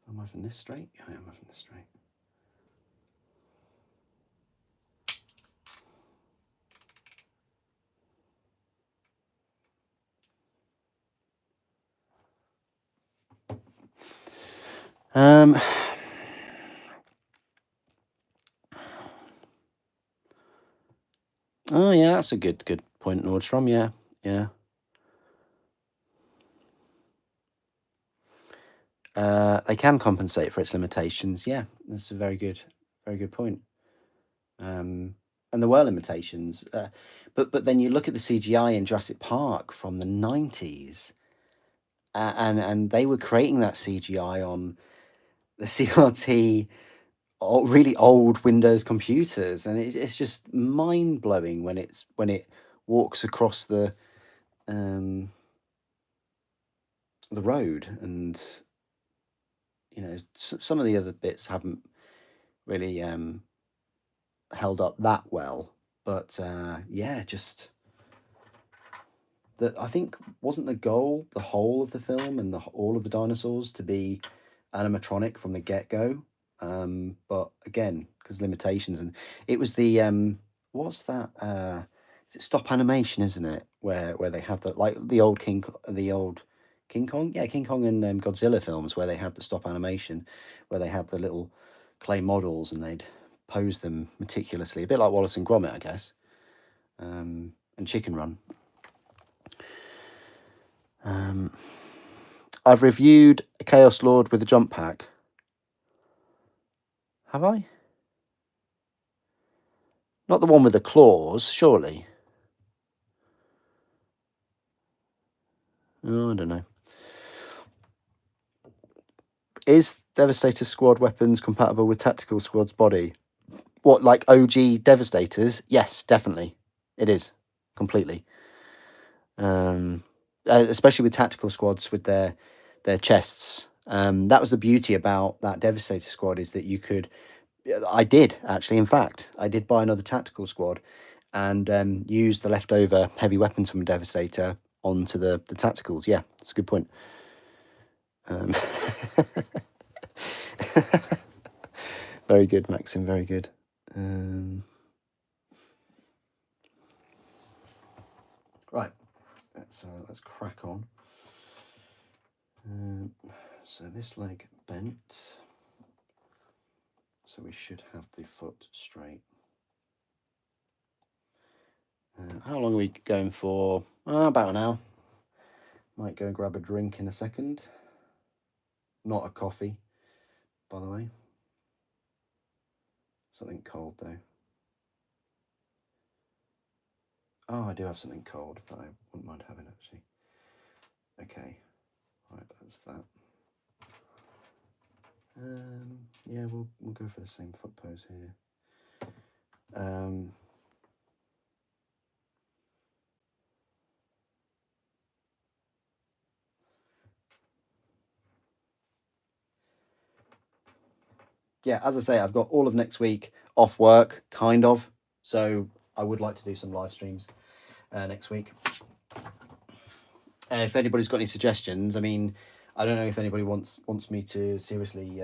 Am I having this straight? Yeah, I am having this straight. Oh yeah, that's a good point, Nordstrom. Yeah. They can compensate for its limitations. Yeah, that's a very good point. And there were limitations, but then you look at the CGI in Jurassic Park from the 90s, and they were creating that CGI on the CRT, really old Windows computers, and it's just mind blowing when it walks across the road, and you know, some of the other bits haven't really held up that well, but yeah, just I think, wasn't the goal the whole of the film and all of the dinosaurs to be animatronic from the get-go, but again, because limitations, and it was the what's that, it's stop animation, isn't it, where they have the, like the old King Kong, yeah, King Kong and Godzilla films, where they had the stop animation, where they had the little clay models and they'd pose them meticulously, a bit like Wallace and Gromit, I guess, and Chicken Run. I've reviewed Chaos Lord with the jump pack. Have I? Not the one with the claws, surely. Oh, I don't know. Is Devastator Squad weapons compatible with Tactical Squad's body? What, like OG Devastators? Yes, definitely. It is. Completely. Especially with Tactical Squads with their chests. That was the beauty about that Devastator Squad, is that you could... I did, actually, in fact. I did buy another Tactical Squad and use the leftover heavy weapons from Devastator onto the Tacticals. Yeah, that's a good point. Very good, Maxim, very good. Right, let's crack on. So this leg bent, so we should have the foot straight. How long are we going for? About an hour. Might go and grab a drink in a second. Not a coffee, by the way. Something cold though. Oh, I do have something cold that I wouldn't mind having, actually. Okay, right, that's that. Yeah, we'll go for the same foot pose here. Yeah, as I say, I've got all of next week off work, kind of. So I would like to do some live streams next week. If anybody's got any suggestions, I mean, I don't know if anybody wants me to seriously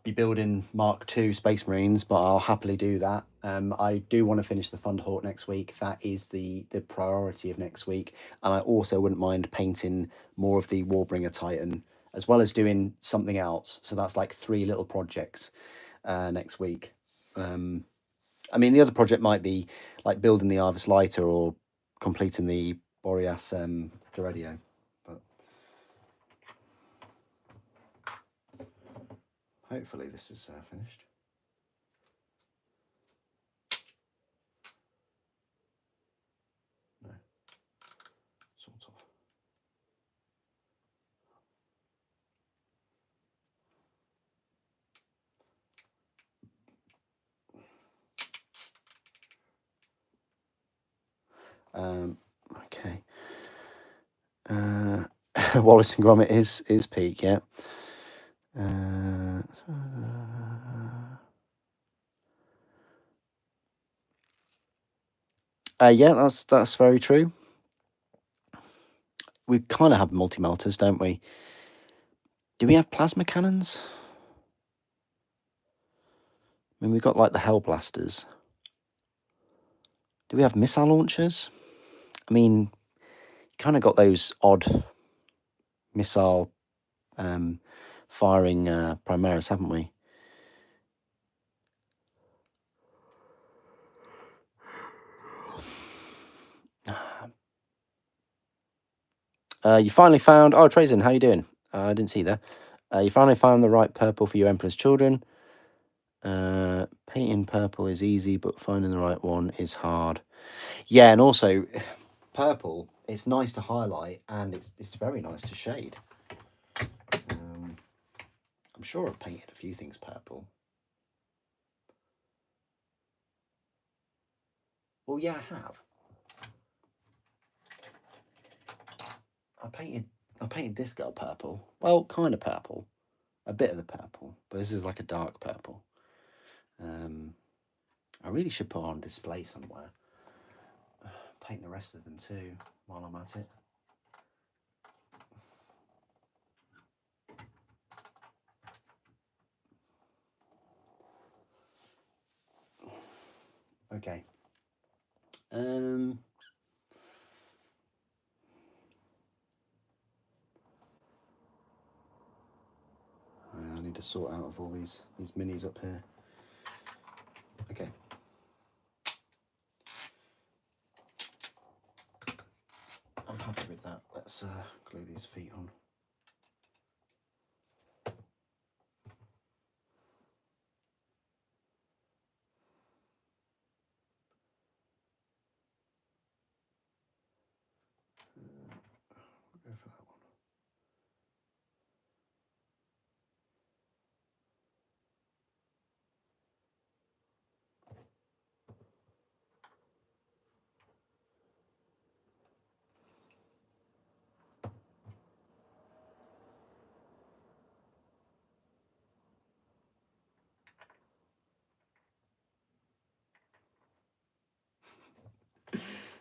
be building Mark II Space Marines, but I'll happily do that. I do want to finish the Thunderhawk next week. That is the priority of next week. And I also wouldn't mind painting more of the Warbringer Titan, as well as doing something else. So that's like 3 little projects next week. I mean, the other project might be like building the Arvis Lighter or completing the Boreas Doredio. But hopefully this is finished. No, sort of. Okay. Wallace and Gromit is peak, yeah. Yeah, that's very true. We kind of have multi-melters, don't we? Do we have plasma cannons? I mean, we've got like the Hell Blasters. Do we have missile launchers? I mean, kind of got those odd missile firing Primaris, haven't we? You finally found... Oh, Trazen, how you doing? I didn't see that. You finally found the right purple for your Emperor's Children. Painting purple is easy, but finding the right one is hard. Yeah, and also, purple, it's nice to highlight, and it's very nice to shade. I'm sure I've painted a few things purple. Well, yeah, I have. I painted this girl purple. Well, kind of purple. A bit of the purple, but this is like a dark purple. I really should put on display somewhere. Paint the rest of them too while I'm at it. Okay. I need to sort out of all these minis up here. Okay. I'm happy with that. Let's glue these feet on. We'll go for that one.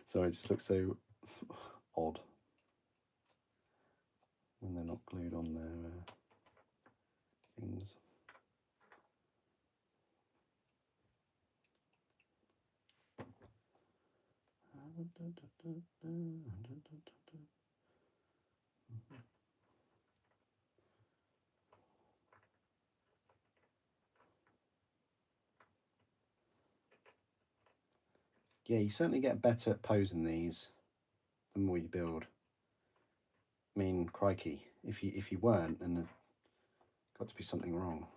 Sorry, it just looks so odd when they're not glued on their things. Yeah, you certainly get better at posing these the more you build. I mean, crikey, if you weren't, then there's got to be something wrong.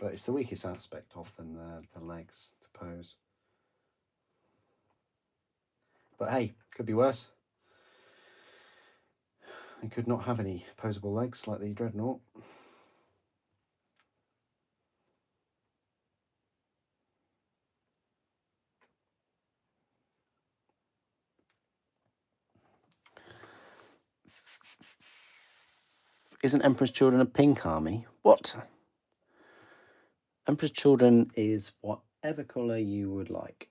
but it's the weakest aspect of them, the legs to pose. But hey, could be worse. It could not have any posable legs like the Dreadnought. Isn't Emperor's Children a pink army? What? Emperor's Children is whatever colour you would like.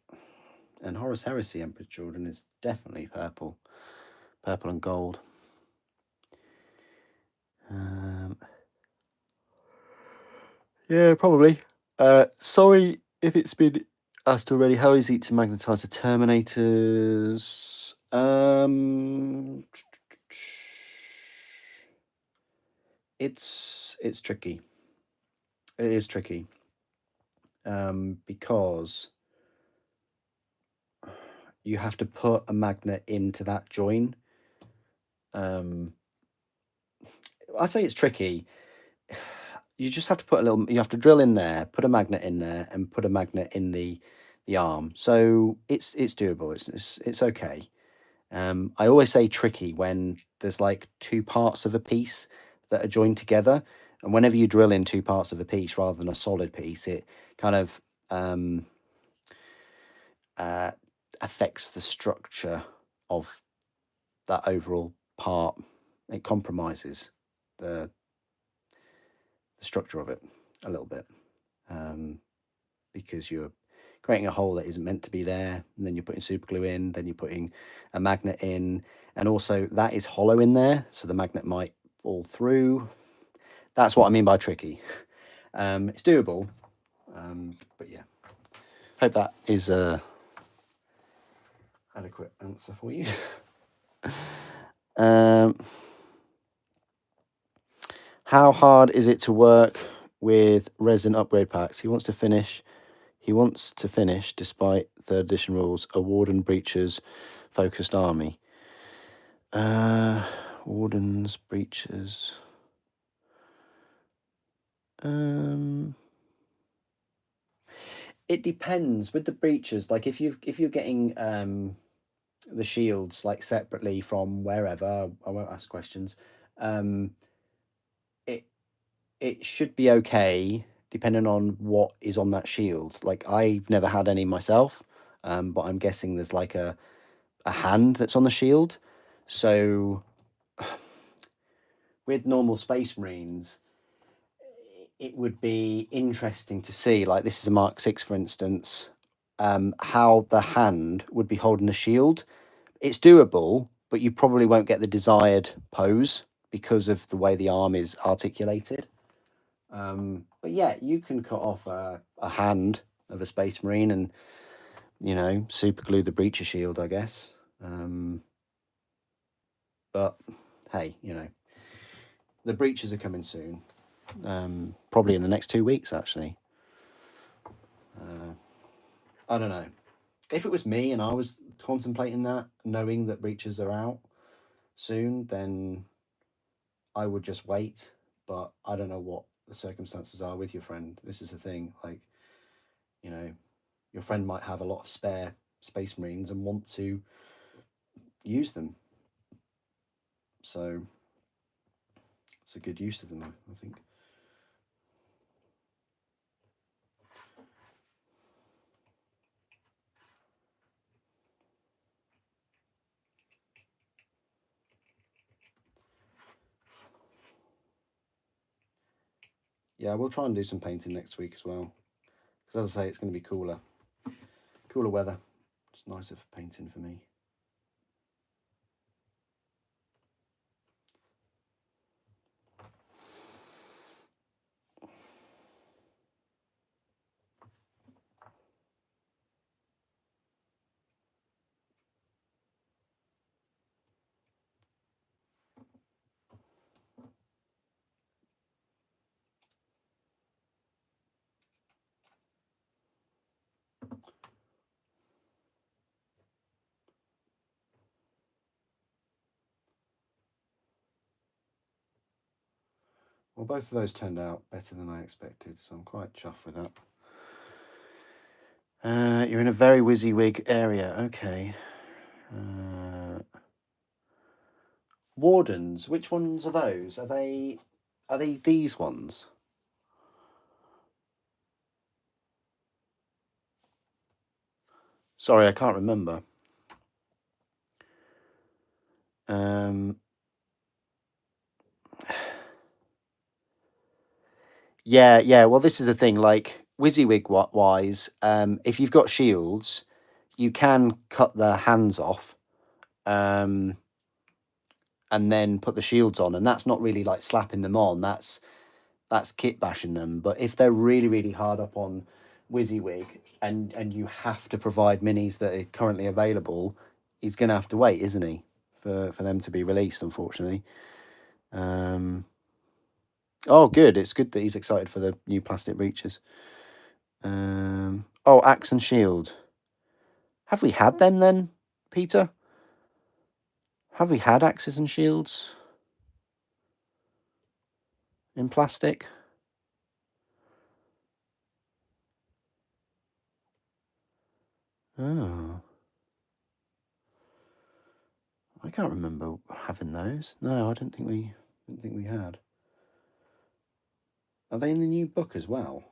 And Horus Heresy Emperor's Children is definitely purple. Purple and gold. Yeah, probably. Sorry if it's been asked already. How easy to magnetize the Terminators? It's tricky. It is tricky. Because you have to put a magnet into that join. I say it's tricky. You just have to put you have to drill in there, put a magnet in there, and put a magnet in the arm. So it's doable. It's okay. I always say tricky when there's like two parts of a piece that are joined together, and whenever you drill in two parts of a piece rather than a solid piece, it kind of affects the structure of that overall part. It compromises the structure of it a little bit, because you're creating a hole that isn't meant to be there, and then you're putting super glue in, then you're putting a magnet in, and also that is hollow in there, so the magnet might fall through. That's what I mean by tricky. It's doable, but yeah, hope that is a adequate answer for you. How hard is it to work with resin upgrade packs? He wants to finish despite third edition rules, a Warden Breachers focused army. Wardens, Breachers. It depends with the Breachers. Like if you're getting the shields like separately from wherever, I won't ask questions. It should be okay depending on what is on that shield. Like I've never had any myself, but I'm guessing there's like a hand that's on the shield. So with normal Space Marines, it would be interesting to see, like this is a Mark 6, for instance, how the hand would be holding the shield. It's doable, but you probably won't get the desired pose because of the way the arm is articulated. But yeah, you can cut off a hand of a Space Marine and, you know, super glue the breacher shield, I guess. But hey, you know, the breaches are coming soon. Probably in the next 2 weeks, actually. I don't know. If it was me and I was contemplating that, knowing that breaches are out soon, then I would just wait. But I don't know what the circumstances are with your friend. This is the thing. Like, you know, your friend might have a lot of spare Space Marines and want to use them. So it's a good use of them, I think. Yeah, we'll try and do some painting next week as well. Because as I say, it's going to be cooler weather. It's nicer for painting for me. Well, both of those turned out better than I expected, so I'm quite chuffed with that. You're in a very WYSIWYG area. Okay. Wardens. Which ones are those? Are they these ones? Sorry, I can't remember. Yeah. Well, this is the thing. Like WYSIWYG wise, if you've got shields, you can cut the hands off, and then put the shields on, and that's not really like slapping them on. That's kit bashing them. But if they're really, really hard up on WYSIWYG and you have to provide minis that are currently available, he's going to have to wait, isn't he, for them to be released, unfortunately. Oh, good. It's good that he's excited for the new plastic breaches. Oh, axe and shield. Have we had them then, Peter? Have we had axes and shields in plastic? Oh. I can't remember having those. No, I don't think we had. Are they in the new book as well?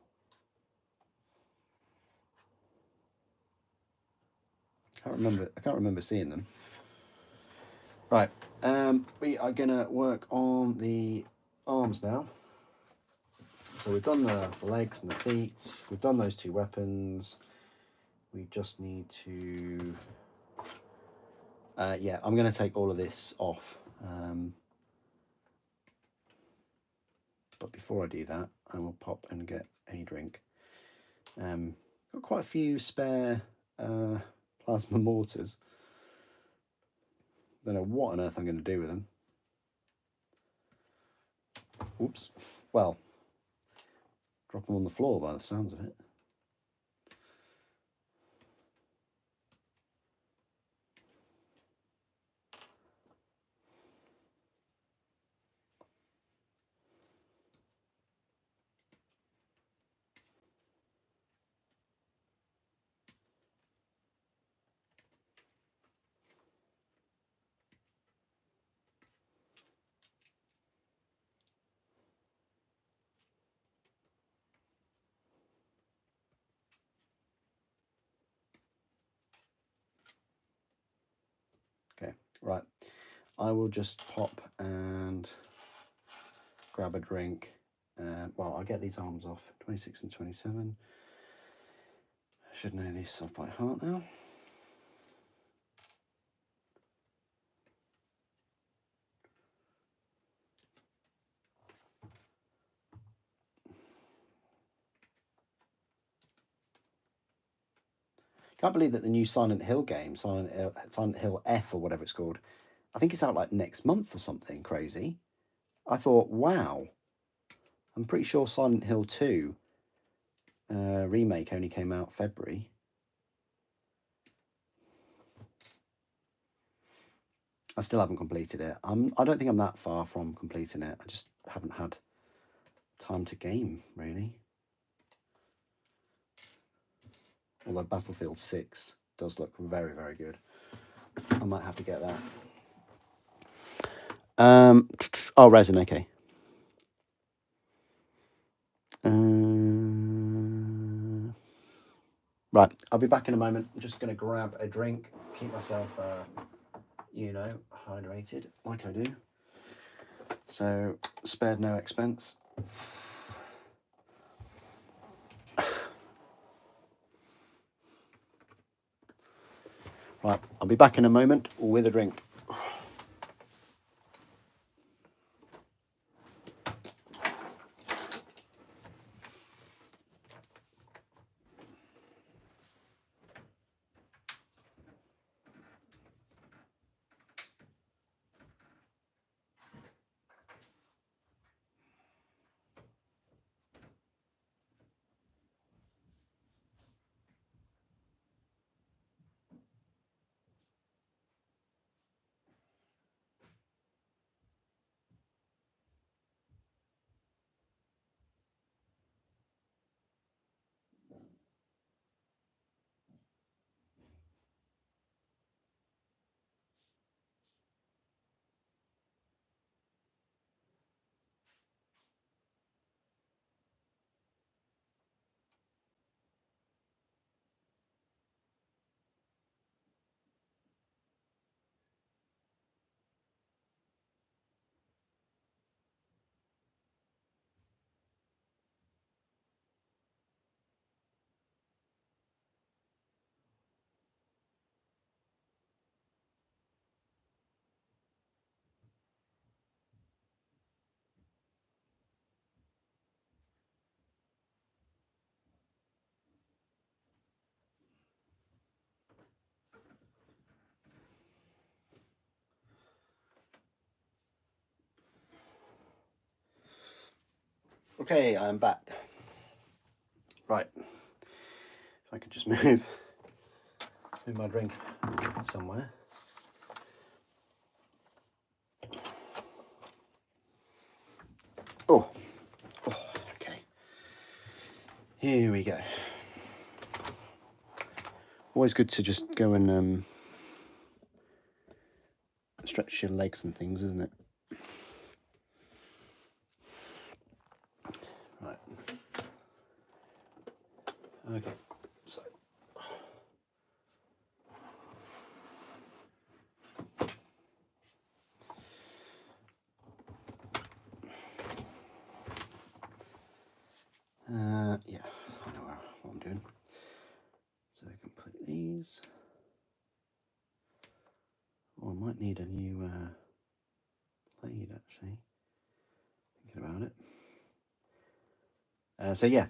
I can't remember seeing them. Right. We are gonna work on the arms now. So we've done the legs and the feet. We've done those two weapons. We just need to. Yeah, I'm gonna take all of this off. But before I do that, I will pop and get a drink. Got quite a few spare plasma mortars. Don't know what on earth I'm going to do with them. Oops. Well, drop them on the floor by the sounds of it. Okay, right. I will just pop and grab a drink. Well, I'll get these arms off. 26 and 27. I should know these off by heart now. Can't believe that the new Silent Hill game, Silent Hill F or whatever it's called, I think it's out like next month or something crazy. I thought, wow. I'm pretty sure Silent Hill 2 remake only came out February. I still haven't completed it. I don't think I'm that far from completing it. I just haven't had time to game, really. Although Battlefield 6 does look very, very good. I might have to get that. Oh, resin, okay. Right, I'll be back in a moment. I'm just going to grab a drink, keep myself, hydrated, like I do. So, spared no expense. Right, I'll be back in a moment with a drink. Okay, I'm back. Right. If I could just move my drink somewhere. Oh, okay. Here we go. Always good to just go and stretch your legs and things, isn't it? Right. Okay. So. Yeah, I know what I'm doing. So complete these. Oh, I might need a new blade actually. Thinking about it. So yeah,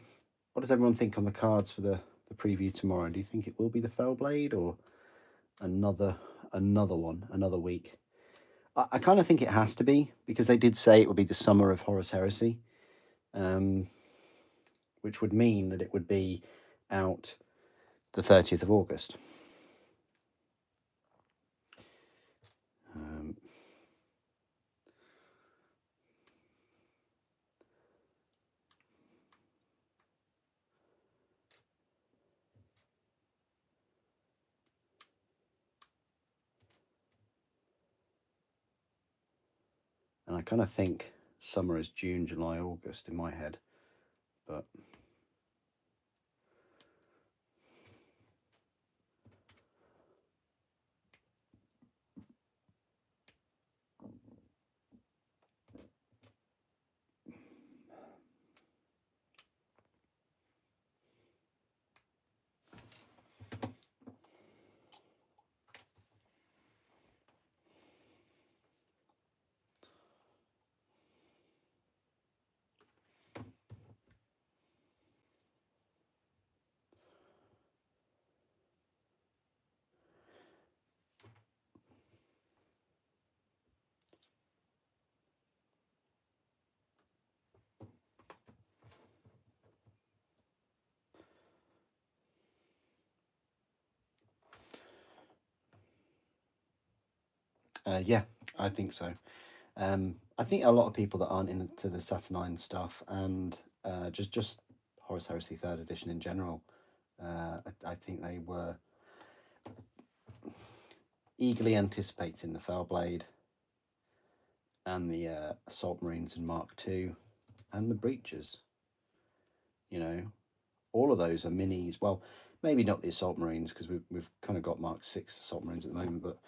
what does everyone think on the cards for the preview tomorrow? Do you think it will be the Fell Blade or another one, another week? I kind of think it has to be, because they did say it would be the summer of Horus Heresy, which would mean that it would be out the 30th of August. And I kind of think summer is June, July, August in my head, but yeah, I think so. I think a lot of people that aren't into the Saturnine stuff and just Horus Heresy 3rd edition in general, I think they were eagerly anticipating the Fell Blade and the Assault Marines in Mark II and the Breaches. You know, all of those are minis. Well, maybe not the Assault Marines, because we've kind of got Mark VI Assault Marines at the moment, but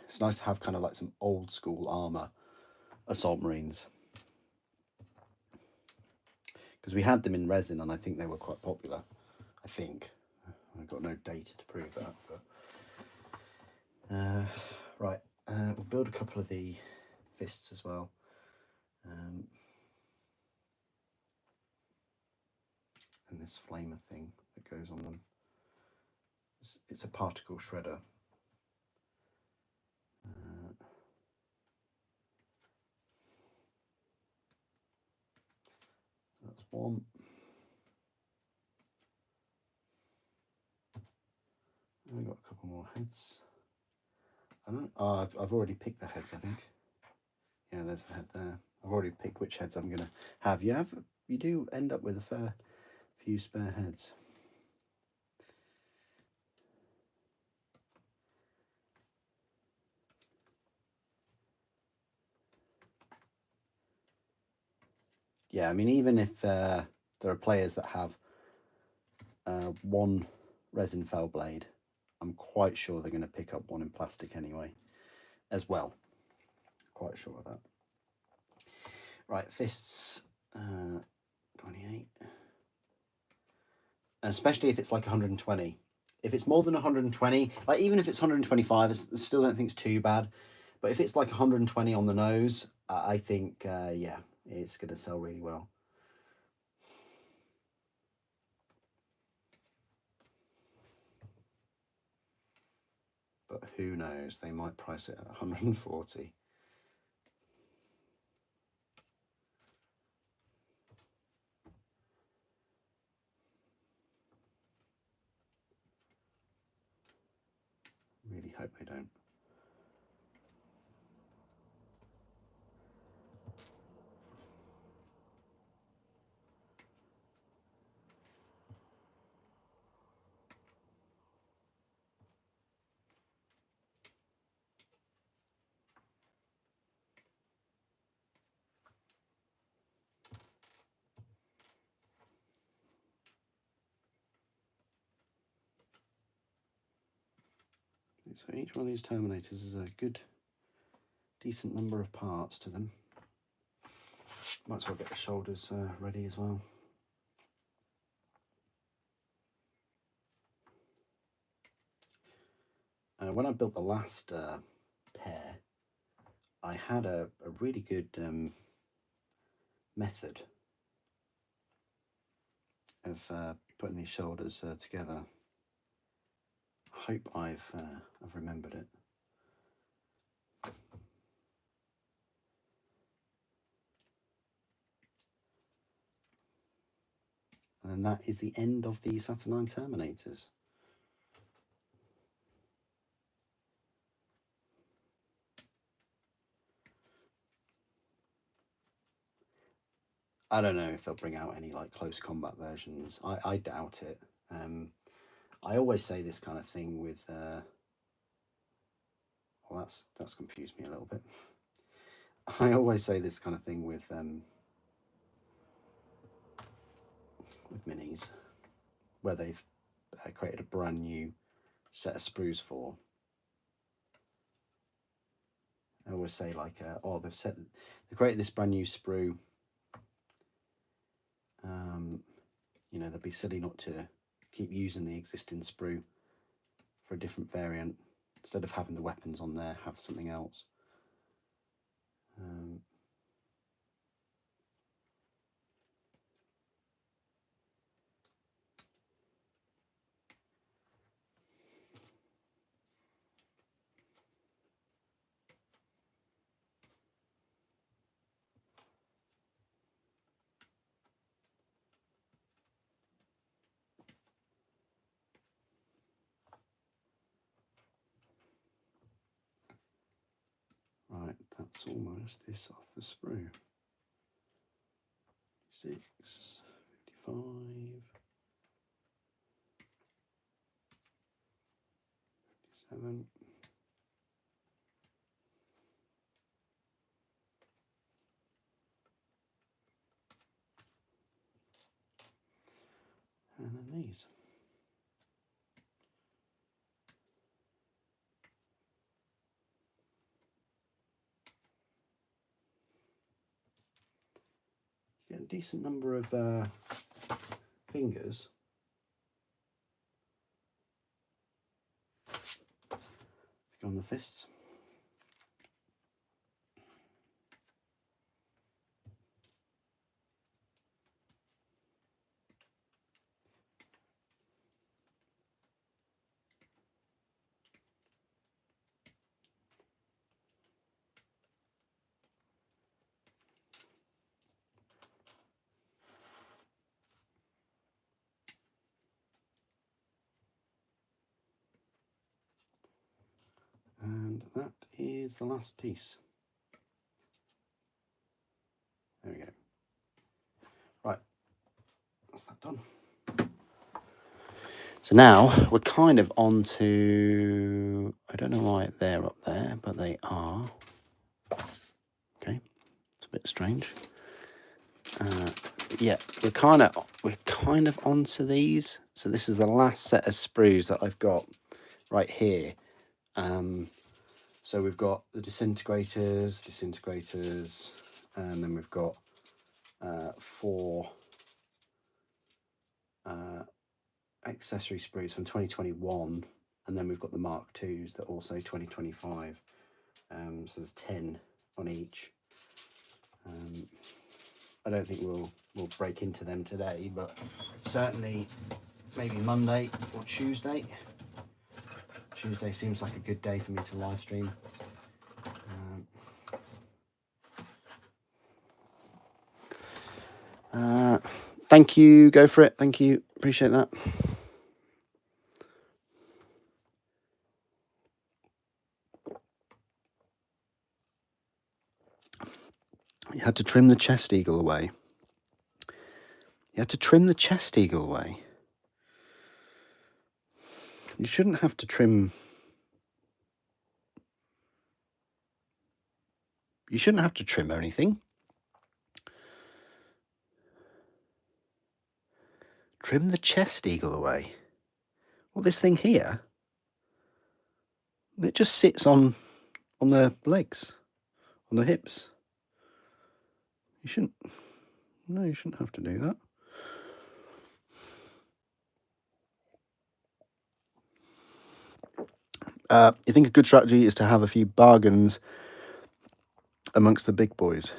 it's nice to have kind of like some old school armor Assault Marines, because we had them in resin and I think they were quite popular. I think I've got no data to prove that, but right, we'll build a couple of the fists as well. And this flamer thing that goes on them, it's a particle shredder. That's one. And we've got a couple more heads. I don't. Oh, I've already picked the heads, I think. Yeah, there's the head there. I've already picked which heads I'm gonna have. You do end up with a fair few spare heads. Yeah, I mean, even if there are players that have one resin Fell Blade, I'm quite sure they're going to pick up one in plastic anyway, as well. Quite sure of that. Right, fists, 28. Especially if it's like 120. If it's more than 120, like even if it's 125, I still don't think it's too bad. But if it's like 120 on the nose, I think, yeah, it's going to sell really well. But who knows? They might price it at 140. hope they don't. So each one of these terminators is a good, decent number of parts to them. Might as well get the shoulders ready as well. When I built the last pair, I had a really good method of putting these shoulders together. I hope I've remembered it. And that is the end of the Saturnine Terminators. I don't know if they'll bring out any like close combat versions. I doubt it. I always say this kind of thing with well, that's confused me a little bit. I always say this kind of thing with minis, where they've created a brand new set of sprues for. I always say like, oh, they created this brand new sprue. You know, they'd be silly not to keep using the existing sprue for a different variant. Instead of having the weapons on there, have something else. Right, that's almost this off the sprue. 6, 55, 57. And then these. Get a decent number of fingers. Go on the fists. And that is the last piece. There we go. Right, that's that done. So now we're kind of on to, I don't know why they're up there, but they are. Okay, it's a bit strange. Yeah, we're kind of onto these. So this is the last set of sprues that I've got right here. So we've got the disintegrators, and then we've got 4 accessory sprues from 2021, and then we've got the Mark IIs that are also 2025. So there's 10 on each. I don't think we'll break into them today, but certainly maybe Monday or Tuesday. Tuesday seems like a good day for me to live stream. Thank you, go for it. Thank you, appreciate that. You had to trim the chest eagle away. You had to trim the chest eagle away. You shouldn't have to trim... You shouldn't have to trim or anything. Trim the chest eagle away. Well, this thing here, it just sits on the legs, on the hips. You shouldn't... No, you shouldn't have to do that. You think a good strategy is to have a few bargains amongst the big boys.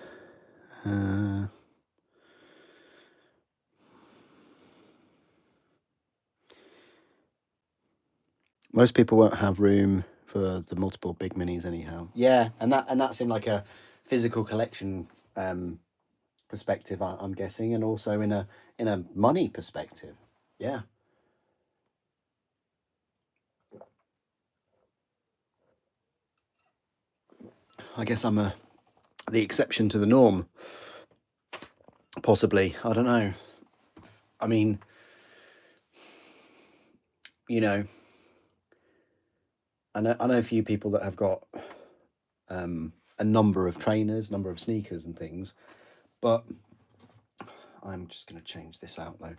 Most people won't have room for the multiple big minis anyhow. Yeah, and that's in like a physical collection perspective, I'm guessing, and also in a money perspective. Yeah. I guess I'm the exception to the norm. Possibly. I don't know. I mean, you know, I know a few people that have got a number of trainers, number of sneakers and things, but I'm just going to change this out though.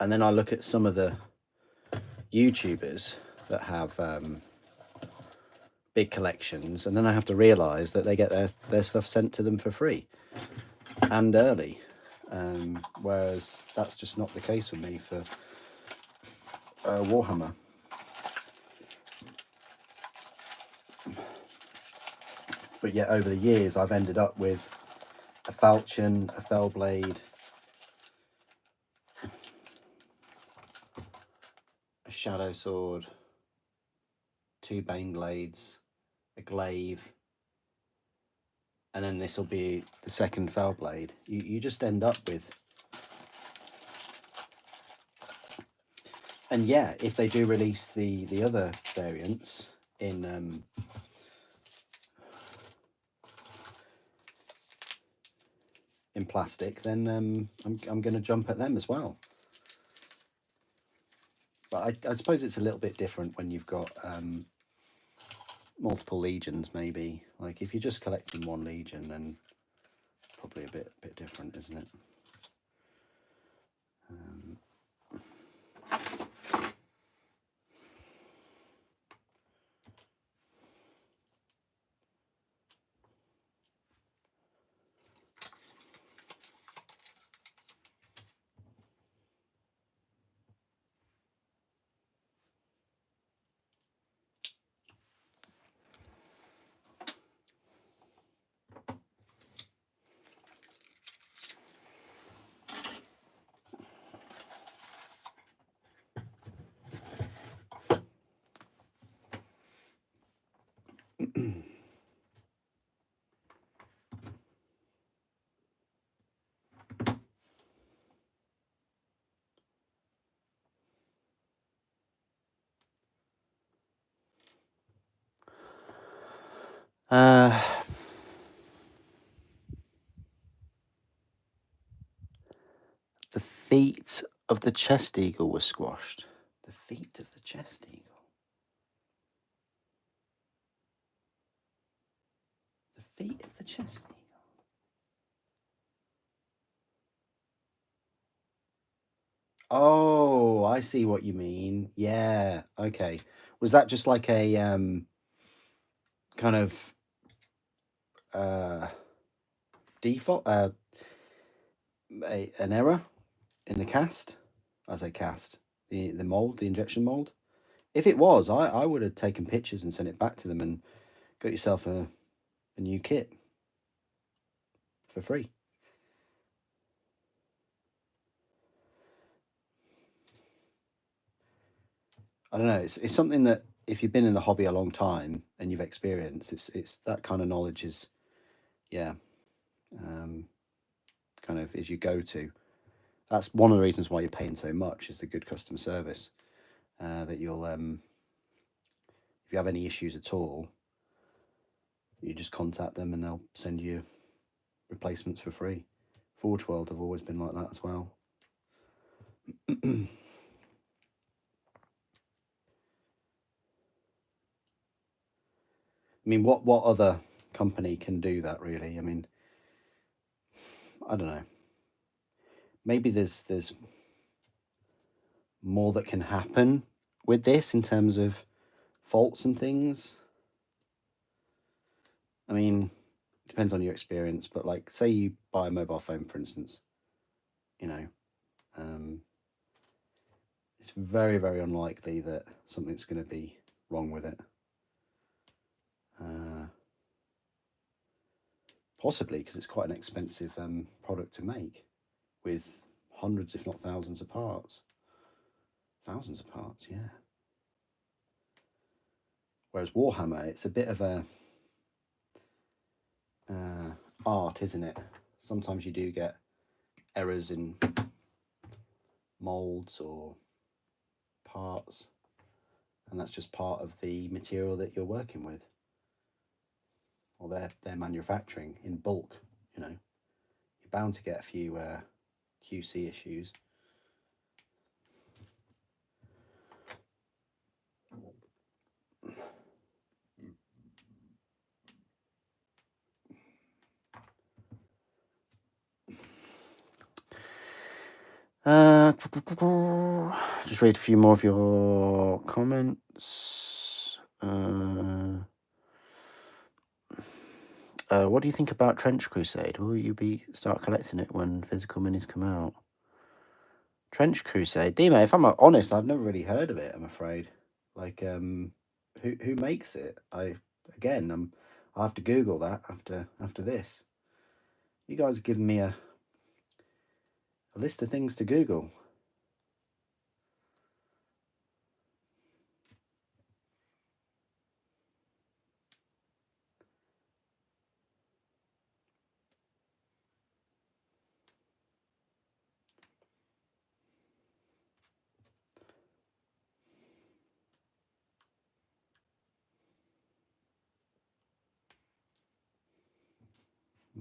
And then I look at some of the YouTubers that have big collections, and then I have to realise that they get their stuff sent to them for free and early, whereas that's just not the case with me for Warhammer. But yet over the years I've ended up with a falchion, a fell blade, a shadow sword, 2 bane blades, a glaive, and then this will be the second fell blade. You just end up with... And yeah, if they do release the other variants in plastic, then I'm going to jump at them as well. But I suppose it's a little bit different when you've got multiple legions, maybe. Like if you're just collecting one legion, then probably a bit different, isn't it? The feet of the chest eagle were squashed. The feet of the chest eagle. The feet of the chest eagle. Oh, I see what you mean. Yeah, okay. Was that just like a kind of default, an error in the cast? I say cast, the mold, the injection mold. If it was, I would have taken pictures and sent it back to them and got yourself a new kit for free. I don't know. It's something that if you've been in the hobby a long time and you've experienced, it's that kind of knowledge is, yeah, kind of is your go-to. That's one of the reasons why you're paying so much, is the good customer service. That you'll, if you have any issues at all, you just contact them and they'll send you replacements for free. Forge World have always been like that as well. I mean, what other company can do that, really? I mean, I don't know. Maybe there's more that can happen with this in terms of faults and things. I mean, depends on your experience, but like, say you buy a mobile phone, for instance, you know, it's very, very unlikely that something's going to be wrong with it. Possibly because it's quite an expensive product to make, with hundreds, if not thousands of parts. Thousands of parts, yeah. Whereas Warhammer, it's a bit of a art, isn't it? Sometimes you do get errors in molds or parts, and that's just part of the material that you're working with, or they're manufacturing in bulk. You know, you're bound to get a few QC issues. Just read a few more of your comments. What do you think about Trench Crusade? Will you start collecting it when physical minis come out? Trench Crusade, Dima, if I'm honest, I've never really heard of it. I'm afraid. Like, who makes it? I have to Google that after this. You guys have given me a list of things to Google.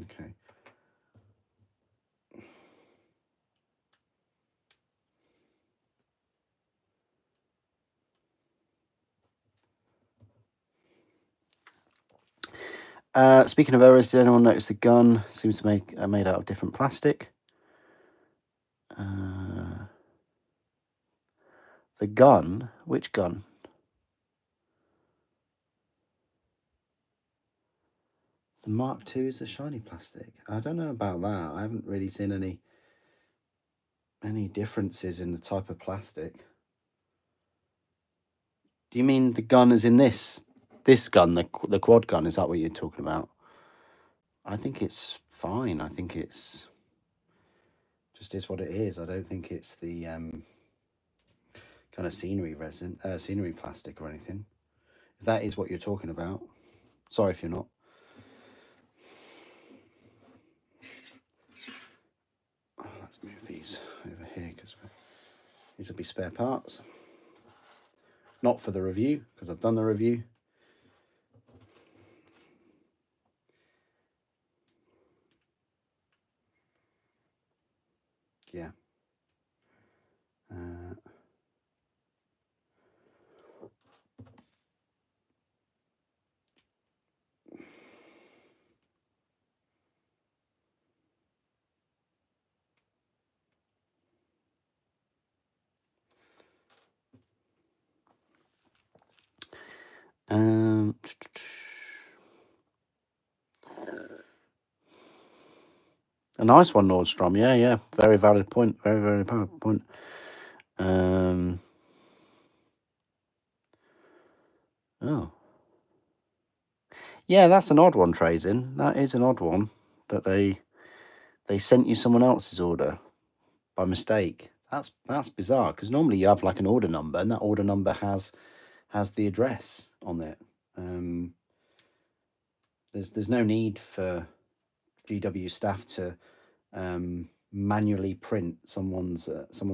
Okay. Speaking of errors, did anyone notice the gun seems to made out of different plastic? The gun? Which gun? The Mark II is a shiny plastic. I don't know about that. I haven't really seen any differences in the type of plastic. Do you mean the gun as in this gun, the quad gun? Is that what you're talking about? I think it's fine. I think it's just is what it is. I don't think it's the kind of scenery plastic or anything. If that is what you're talking about, sorry if you're not. Let's move these over here because these will be spare parts. Not for the review, because I've done the review. Yeah. A nice one, Nordstrom. Yeah. Very valid point. Very, very valid point. Oh. Yeah, that's an odd one, Trazen. That is an odd one. That they sent you someone else's order by mistake. That's bizarre, because normally you have like an order number, and that order number has the address on it. There's no need for GW staff to manually print someone's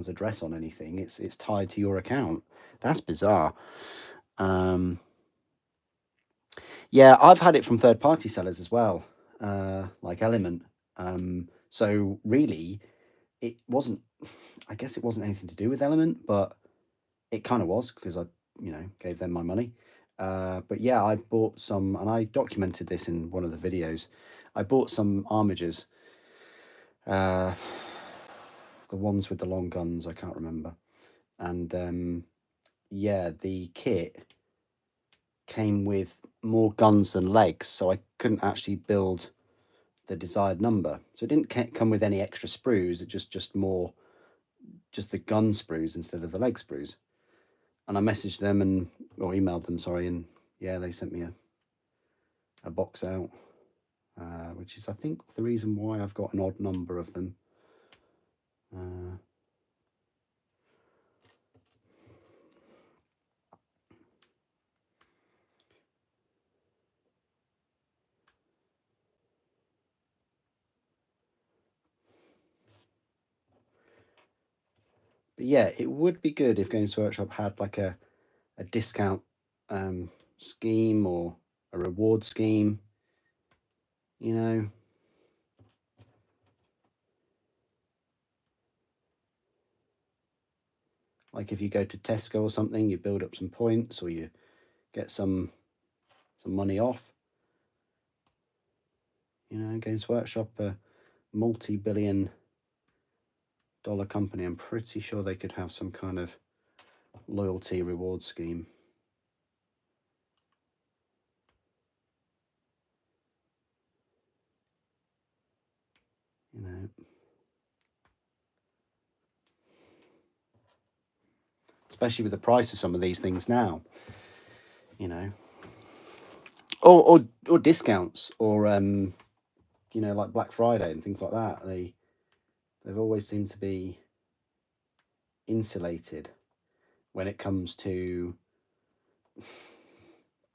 address on anything. It's tied to your account. That's bizarre. Yeah, I've had it from third-party sellers as well, like Element. So really, it wasn't. I guess it wasn't anything to do with Element, but it kind of was because I, gave them my money. But yeah, I bought some, and I documented this in one of the videos. I bought some armigers, the ones with the long guns. I can't remember, and yeah, the kit came with more guns than legs, so I couldn't actually build the desired number. So it didn't come with any extra sprues. It just more, just the gun sprues instead of the leg sprues. And I messaged them or emailed them, sorry, and yeah, they sent me a box out, which is, I think, the reason why I've got an odd number of them. But yeah, it would be good if Games Workshop had like a discount scheme or a reward scheme, you know. Like if you go to Tesco or something, you build up some points or you get some money off. You know, Games Workshop, a multi-billion dollar company, I'm pretty sure they could have some kind of loyalty reward scheme. You know, especially with the price of some of these things now, you know, or discounts, or like Black Friday and things like that. They've always seemed to be insulated when it comes to,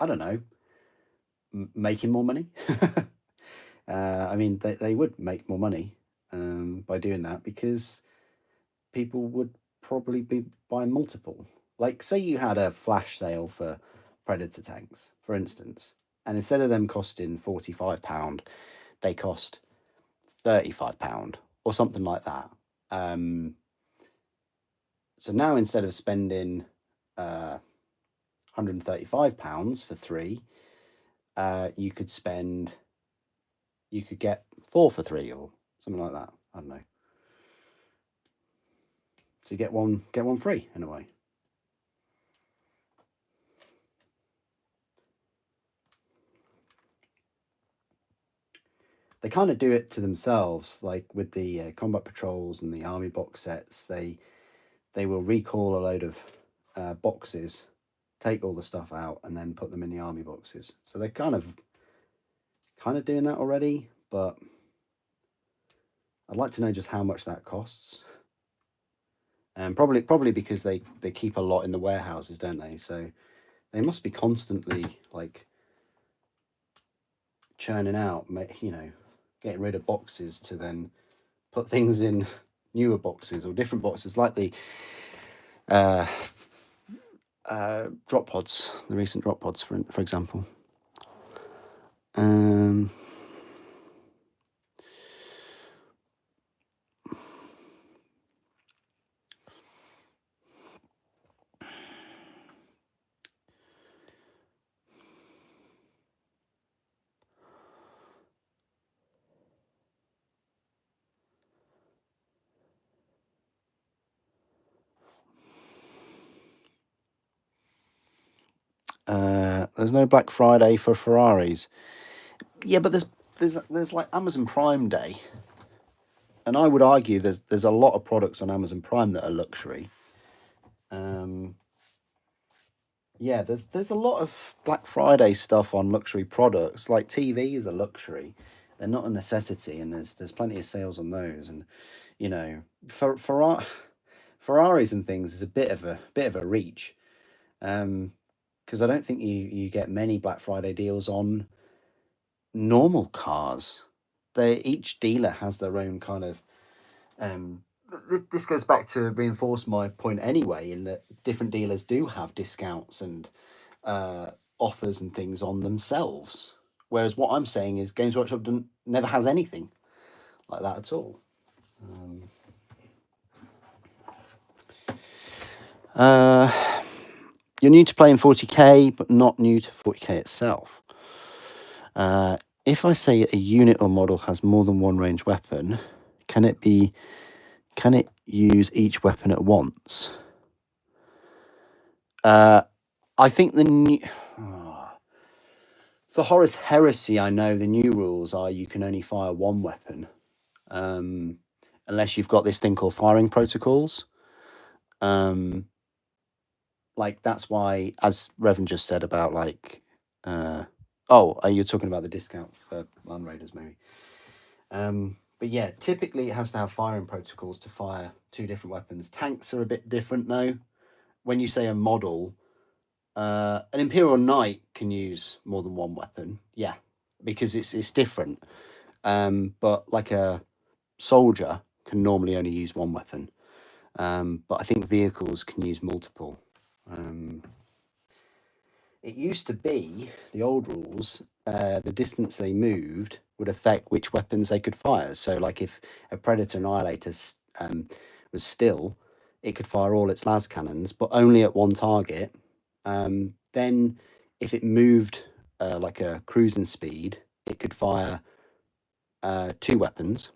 I don't know, making more money. I mean, they would make more money by doing that, because people would probably be buying multiple. Like, say you had a flash sale for Predator tanks, for instance, and instead of them costing £45, they cost £35 or something like that. So now, instead of spending £135 for 3, you could get 4 for 3 or something like that. I don't know. So you get one free in a way. They kind of do it to themselves, like with the combat patrols and the army box sets. They will recall a load of boxes, take all the stuff out, and then put them in the army boxes. So they're kind of doing that already, but I'd like to know just how much that costs. And probably because they keep a lot in the warehouses, don't they? So they must be constantly like churning out, getting rid of boxes to then put things in newer boxes or different boxes, like the drop pods, the recent drop pods, for example. There's no Black Friday for Ferraris. Yeah, but there's like Amazon Prime Day, and I would argue there's a lot of products on Amazon Prime that are luxury. Yeah, there's a lot of Black Friday stuff on luxury products. Like TV is a luxury; they're not a necessity, and there's plenty of sales on those. And Ferraris and things is a bit of a reach, because I don't think you get many Black Friday deals on normal cars. Each dealer has their own kind of. This goes back to reinforce my point anyway, in that different dealers do have discounts and offers and things on themselves. Whereas what I'm saying is Games Workshop never has anything. like that at all. You're new to playing 40k, but not new to 40k itself. If I say a unit or model has more than one ranged weapon, can it use each weapon at once? I think the new... For Horus Heresy, I know the new rules are you can only fire one weapon, unless you've got this thing called firing protocols. Like, that's why, as Revan just said about, like... you're talking about the discount for Land Raiders, maybe. But yeah, typically it has to have firing protocols to fire two different weapons. Tanks are a bit different, though. When you say a model... an Imperial Knight can use more than one weapon, yeah, because it's different. But like a soldier can normally only use one weapon. But I think vehicles can use multiple. It used to be, the old rules, the distance they moved would affect which weapons they could fire. So like if a Predator Annihilator was still, it could fire all its las cannons, but only at one target. Then if it moved like a cruising speed, it could fire two weapons.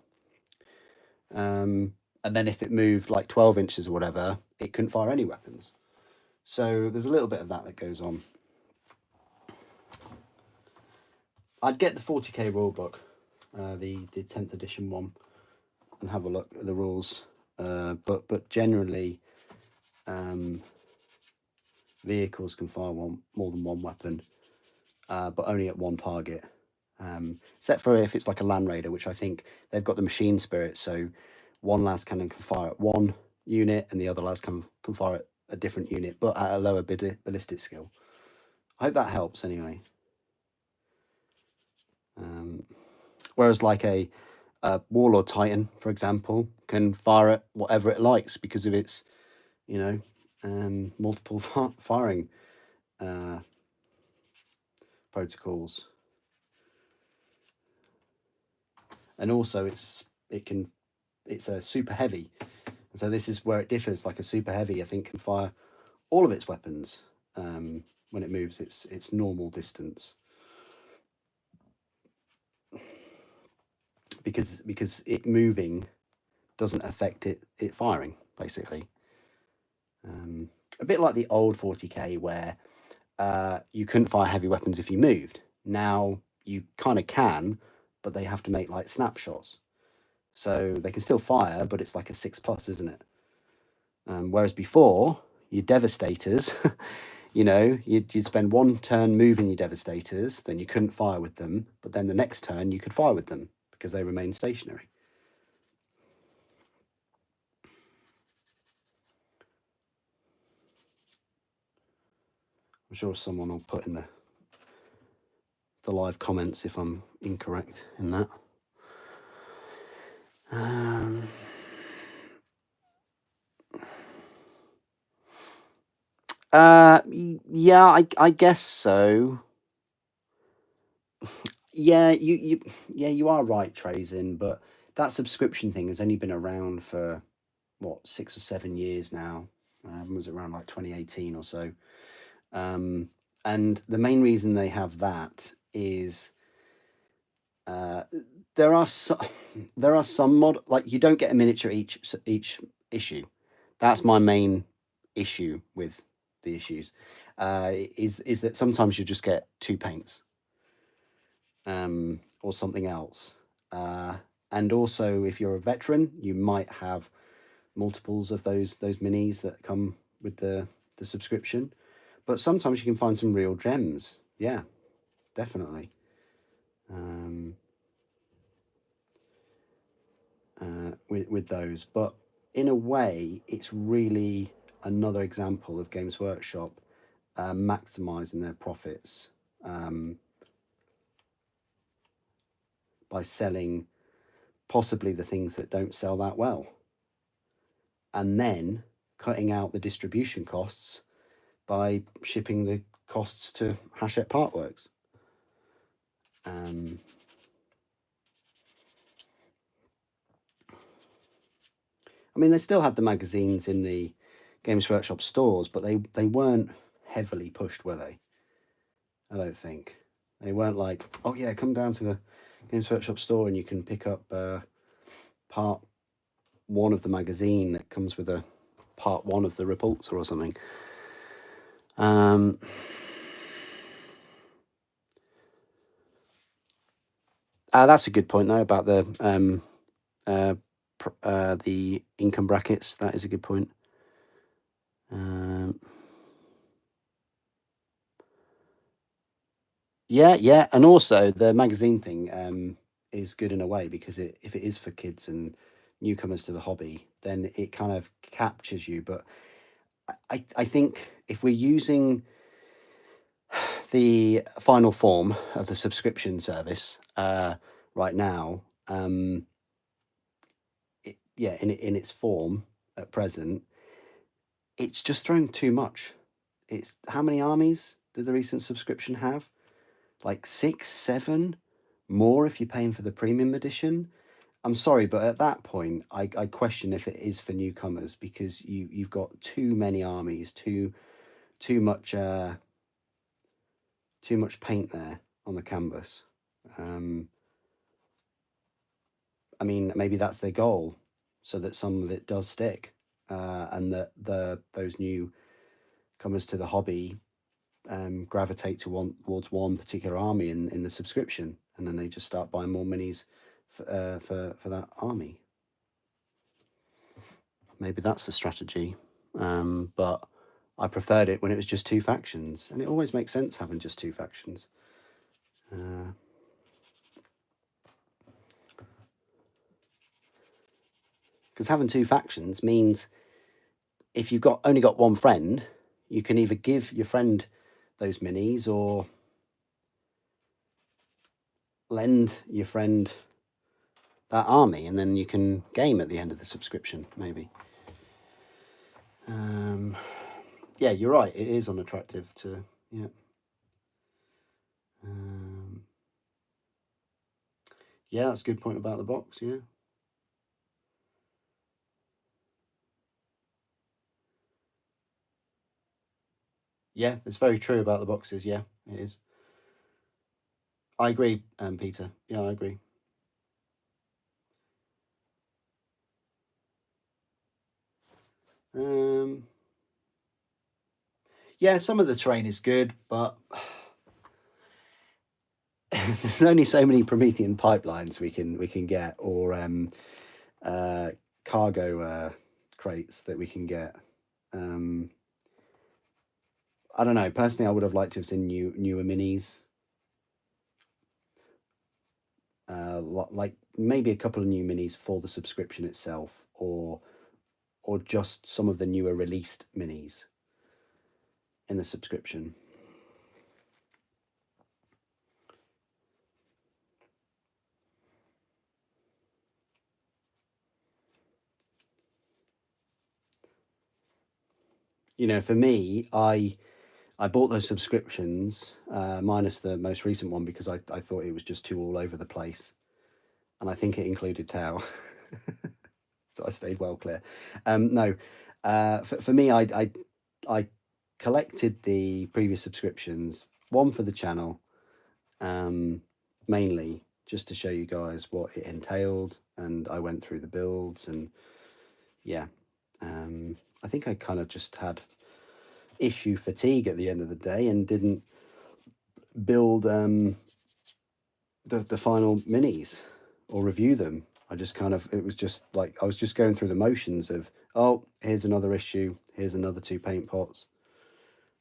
And then if it moved like 12 inches or whatever, it couldn't fire any weapons. So there's a little bit of that goes on. I'd get the 40k rulebook, the 10th edition one, and have a look at the rules. But generally, vehicles can fire more than one weapon, but only at one target. Except for if it's like a Land Raider, which I think they've got the machine spirit, so one las cannon can fire at one unit and the other las can fire at a different unit, but at a lower ballistic skill. I hope that helps anyway. Whereas like a Warlord Titan, for example, can fire at whatever it likes because of its, multiple firing protocols. And also it's a super heavy. So this is where it differs. Like a super heavy, I think, can fire all of its weapons when it moves its normal distance. Because it moving doesn't affect it firing, basically. A bit like the old 40k where you couldn't fire heavy weapons if you moved. Now you kind of can, but they have to make like snapshots. So they can still fire, but it's like a 6+, isn't it? Whereas before, your Devastators, you'd spend one turn moving your Devastators, then you couldn't fire with them, but then the next turn you could fire with them because they remained stationary. I'm sure someone will put in the live comments if I'm incorrect in that. Yeah, I guess so. Yeah, you are right, Trazin, but that subscription thing has only been around for what, 6 or 7 years now. It was around like 2018 or so. And the main reason they have that is there are some mod, like you don't get a miniature each issue. That's my main issue with the issues. Is that sometimes you just get 2 paints, or something else. And also, if you're a veteran, you might have multiples of those minis that come with the subscription. But sometimes you can find some real gems. Yeah, definitely. With those, but in a way, it's really another example of Games Workshop maximizing their profits by selling possibly the things that don't sell that well, and then cutting out the distribution costs by shipping the costs to Hachette Partworks. mean, they still had the magazines in the Games Workshop stores, but they weren't heavily pushed, were they? I don't think. They weren't like, oh yeah, come down to the Games Workshop store and you can pick up part 1 of the magazine that comes with a part 1 of the Repulsor or something. That's a good point though about the income brackets. That is a good point. Yeah, and also the magazine thing is good in a way, because if it is for kids and newcomers to the hobby, then it kind of captures you. But I think if we're using the final form of the subscription service right now, in its form at present, it's just throwing too much. It's how many armies did the recent subscription have? Like 6, 7 more if you're paying for the premium edition. I'm sorry, but at that point, I question if it is for newcomers, because you've got too many armies, too much paint there on the canvas. I mean, maybe that's their goal, so that some of it does stick, and that those new comers to the hobby gravitate towards one particular army in the subscription, and then they just start buying more minis for that army. Maybe that's the strategy, but I preferred it when it was just 2 factions, and it always makes sense having just 2 factions. Because having 2 factions means if you've only got one friend, you can either give your friend those minis or lend your friend that army, and then you can game at the end of the subscription, maybe. Yeah, you're right. It is unattractive to, yeah. Yeah, that's a good point about the box, yeah. Yeah, it's very true about the boxes, yeah, it is. I agree, Peter. Yeah, I agree. Yeah, some of the terrain is good, but there's only so many Promethean pipelines we can get, or cargo crates that we can get. I don't know. Personally, I would have liked to have seen newer minis. Like maybe a couple of new minis for the subscription itself, or just some of the newer released minis in the subscription. You know, for me, I bought those subscriptions, minus the most recent one, because I thought it was just too all over the place, and I think it included Tau. So I stayed well clear. No, for me, I collected the previous subscriptions, one for the channel, mainly just to show you guys what it entailed, and I went through the builds, and yeah, I think I kind of just had issue fatigue at the end of the day and didn't build the final minis or review them. I just it was just like I was just going through the motions of, oh, here's another issue, here's another 2 paint pots,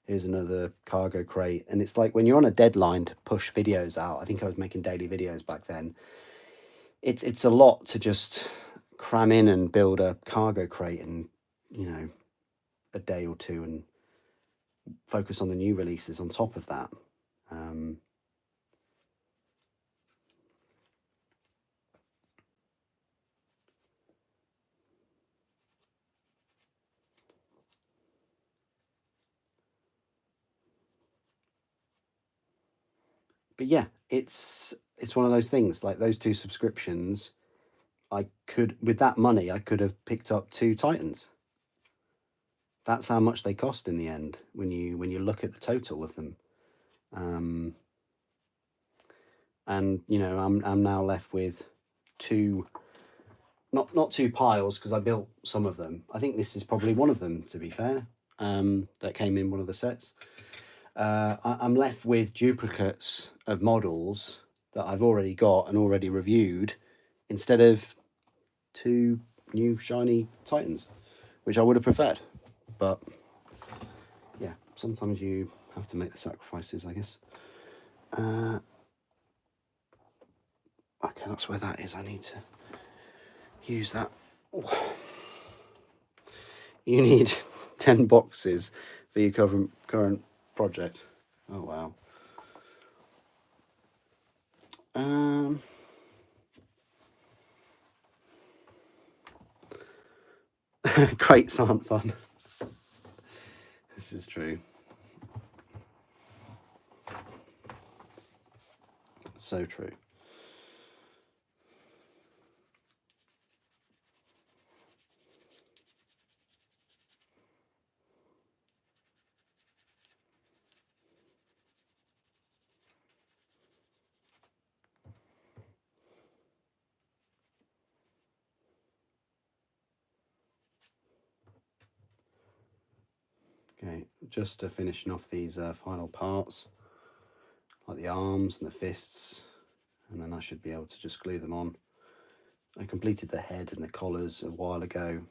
here's another cargo crate. And it's like when you're on a deadline to push videos out, I think I was making daily videos back then, it's a lot to just cram in and build a cargo crate in, you know, a day or 2, and focus on the new releases on top of that. But yeah, it's one of those things, like those 2 subscriptions, I could, with that money, I could have picked up 2 Titans. That's how much they cost in the end when you look at the total of them. And you know, I'm now left with 2, not 2 piles, because I built some of them. I think this is probably one of them, to be fair, that came in one of the sets. I'm left with duplicates of models that I've already got and already reviewed, instead of 2 new shiny Titans, which I would have preferred. But yeah, sometimes you have to make the sacrifices, I guess. Okay, that's where that is. I need to use that. Ooh. You need 10 boxes for your current project. Oh wow. Crates aren't fun. This is true. So true. Okay, just to finishing off these final parts, like the arms and the fists, and then I should be able to just glue them on. I completed the head and the collars a while ago.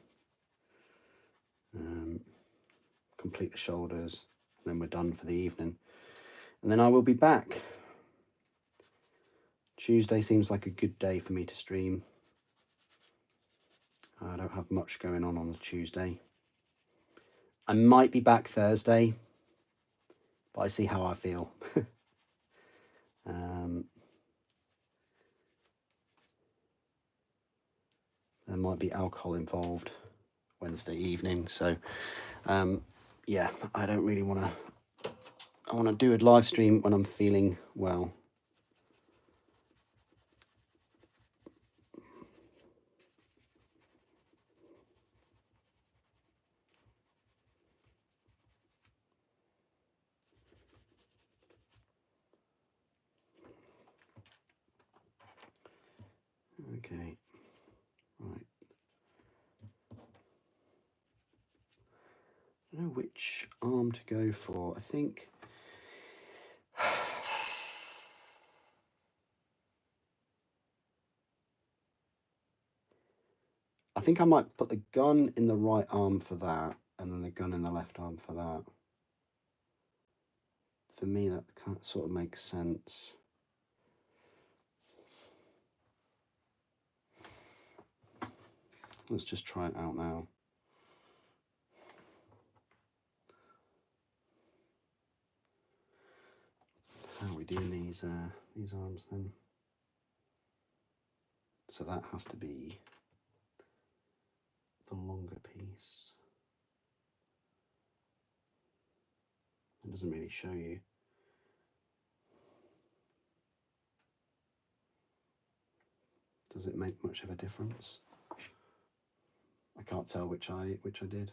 Complete the shoulders, and then we're done for the evening. And then I will be back. Tuesday seems like a good day for me to stream. I don't have much going on a Tuesday. I might be back Thursday, but I see how I feel. There might be alcohol involved Wednesday evening, so yeah, I don't really want to. I want to do a live stream when I'm feeling well. Okay, right. I don't know which arm to go for. I think I might put the gun in the right arm for that, and then the gun in the left arm for that. For me, that sort of makes sense. Let's just try it out now. How are we doing these arms then? So that has to be the longer piece. It doesn't really show you. Does it make much of a difference? I can't tell which I did.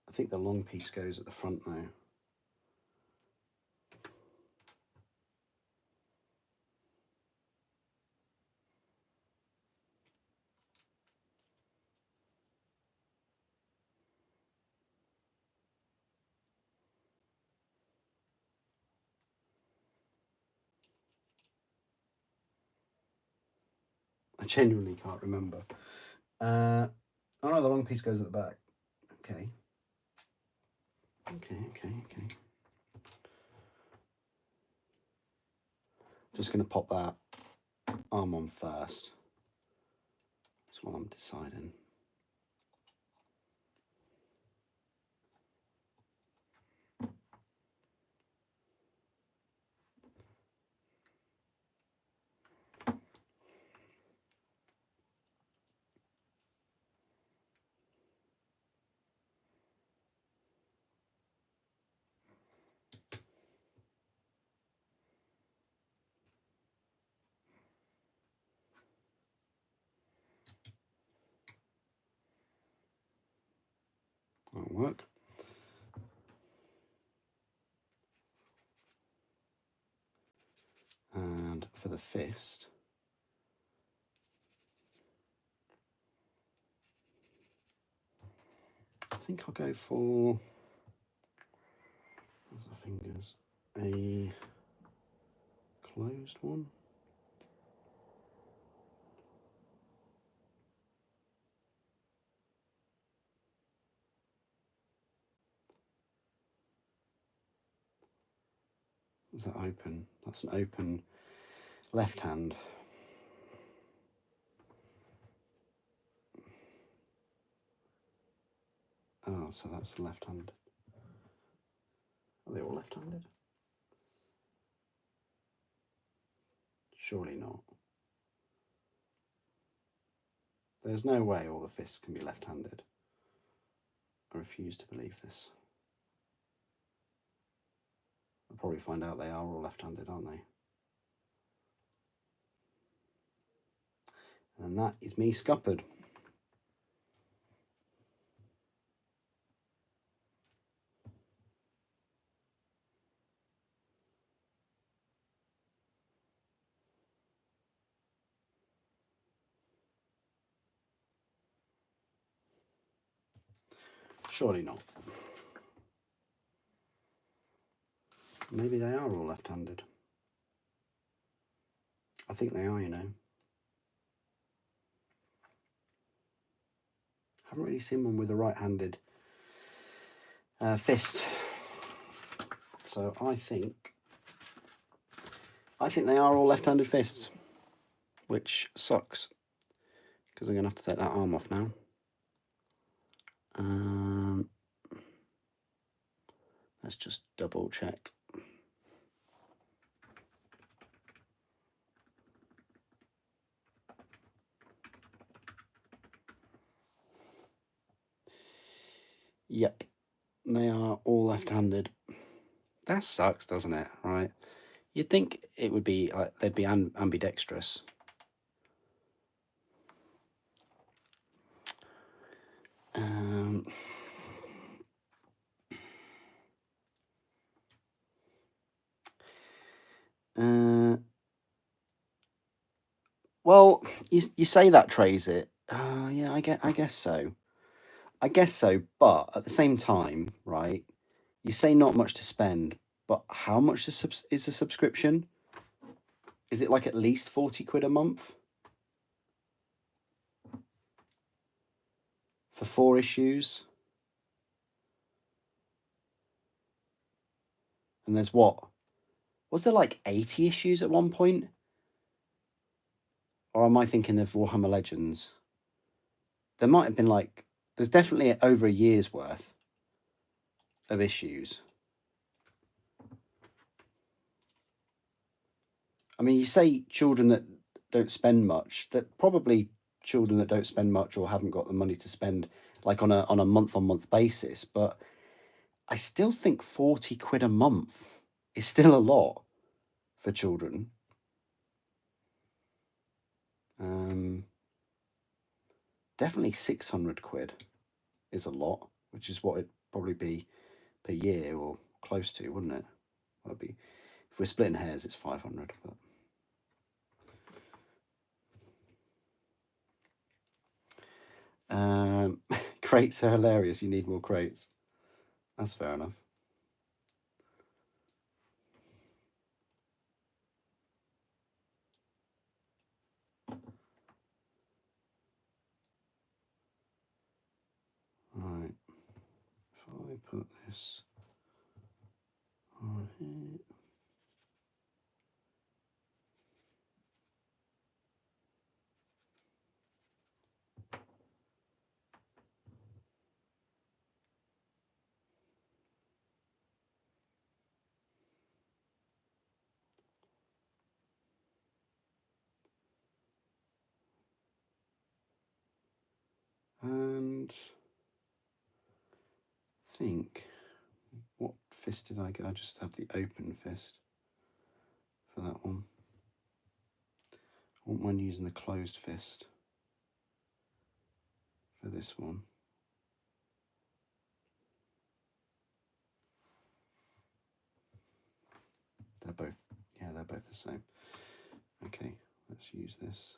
I think the long piece goes at the front now. I genuinely can't remember. Oh no, the long piece goes at the back. Okay. Just going to pop that arm on first. That's what I'm deciding. work. And for the fist, I think I'll go for, where's the fingers, a closed one. Is that open? That's an open left hand. Oh, so that's left-handed. Are they all left-handed? Surely not. There's no way all the fists can be left-handed. I refuse to believe this. I'll probably find out they are all left-handed, aren't they? And that is me scuppered. Surely not. Maybe they are all left-handed. I think they are, you know. Haven't really seen one with a right-handed fist. So I think they are all left-handed fists, which sucks because I'm going to have to take that arm off now. Let's just double check. Yep, they are all left-handed. That sucks, doesn't it? Right? You'd think it would be like they'd be ambidextrous. Well, you say that, trays it. Yeah, I guess so. I guess so, but at the same time, right? You say not much to spend, but how much is a subscription? Is it like at least 40 quid a month? For 4 issues? And there's what? Was there like 80 issues at one point? Or am I thinking of Warhammer Legends? There might have been like, there's definitely over a year's worth of issues. I mean, you say children that don't spend much, that probably children that don't spend much or haven't got the money to spend like on a month-on-month basis, but I still think 40 quid a month is still a lot for children. Definitely 600 quid is a lot, which is what it'd probably be per year or close to, wouldn't it? That'd be, if we're splitting hairs, it's 500. But crates are hilarious. You need more crates. That's fair enough. Right. If I put this on here. And think, what fist did I get? I just had the open fist for that one. I wouldn't mind using the closed fist for this one. They're both, yeah, they're both the same. Okay, let's use this.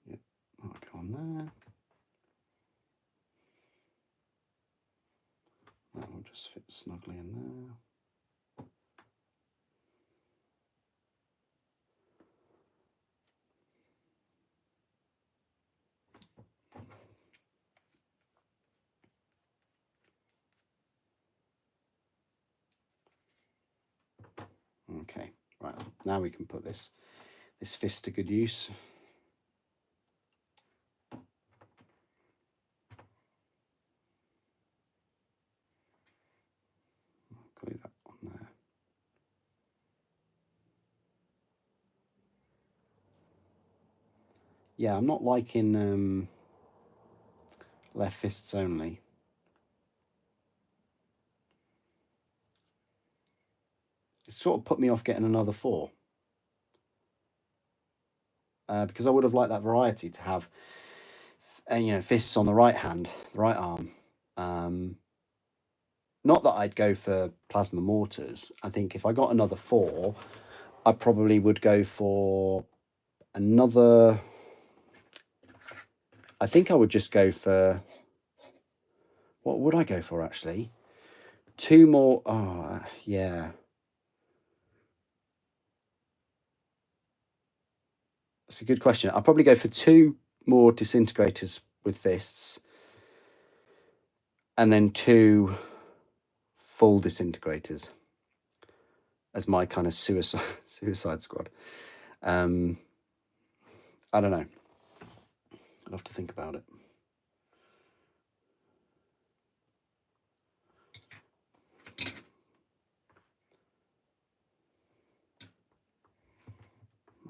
Yep, I'll go on there. That will just fit snugly in there. Okay, right, now we can put this fist to good use. Glue that on there. Yeah, I'm not liking left fists only. It sort of put me off getting another 4. Because I would have liked that variety to have, you know, fists on the right hand, the right arm. Not that I'd go for plasma mortars. I think if I got another 4, I probably would go for another. I think I would just go for. What would I go for actually? 2 more. Oh, yeah. That's a good question. I'll probably go for 2 more disintegrators with fists, and then 2 full disintegrators as my kind of suicide squad. I don't know. I'll have to think about it.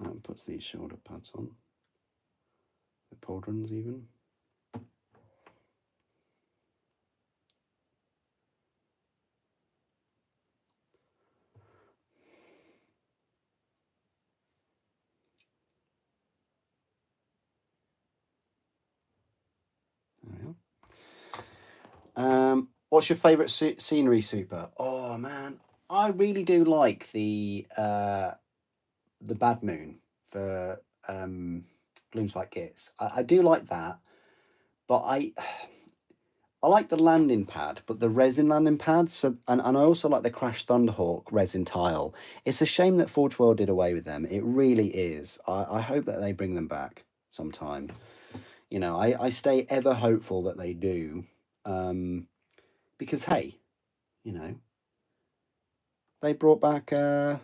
That puts these shoulder pads on. The pauldrons even. There we are. What's your favourite scenery super? Oh man, I really do like the Bad Moon for Gloomspite Kits. I do like that, but I like the landing pad, but the resin landing pads, so, and I also like the Crash Thunderhawk resin tile. It's a shame that Forge World did away with them. It really is. I hope that they bring them back sometime. You know, I stay ever hopeful that they do. Because, hey, you know, they brought back Lord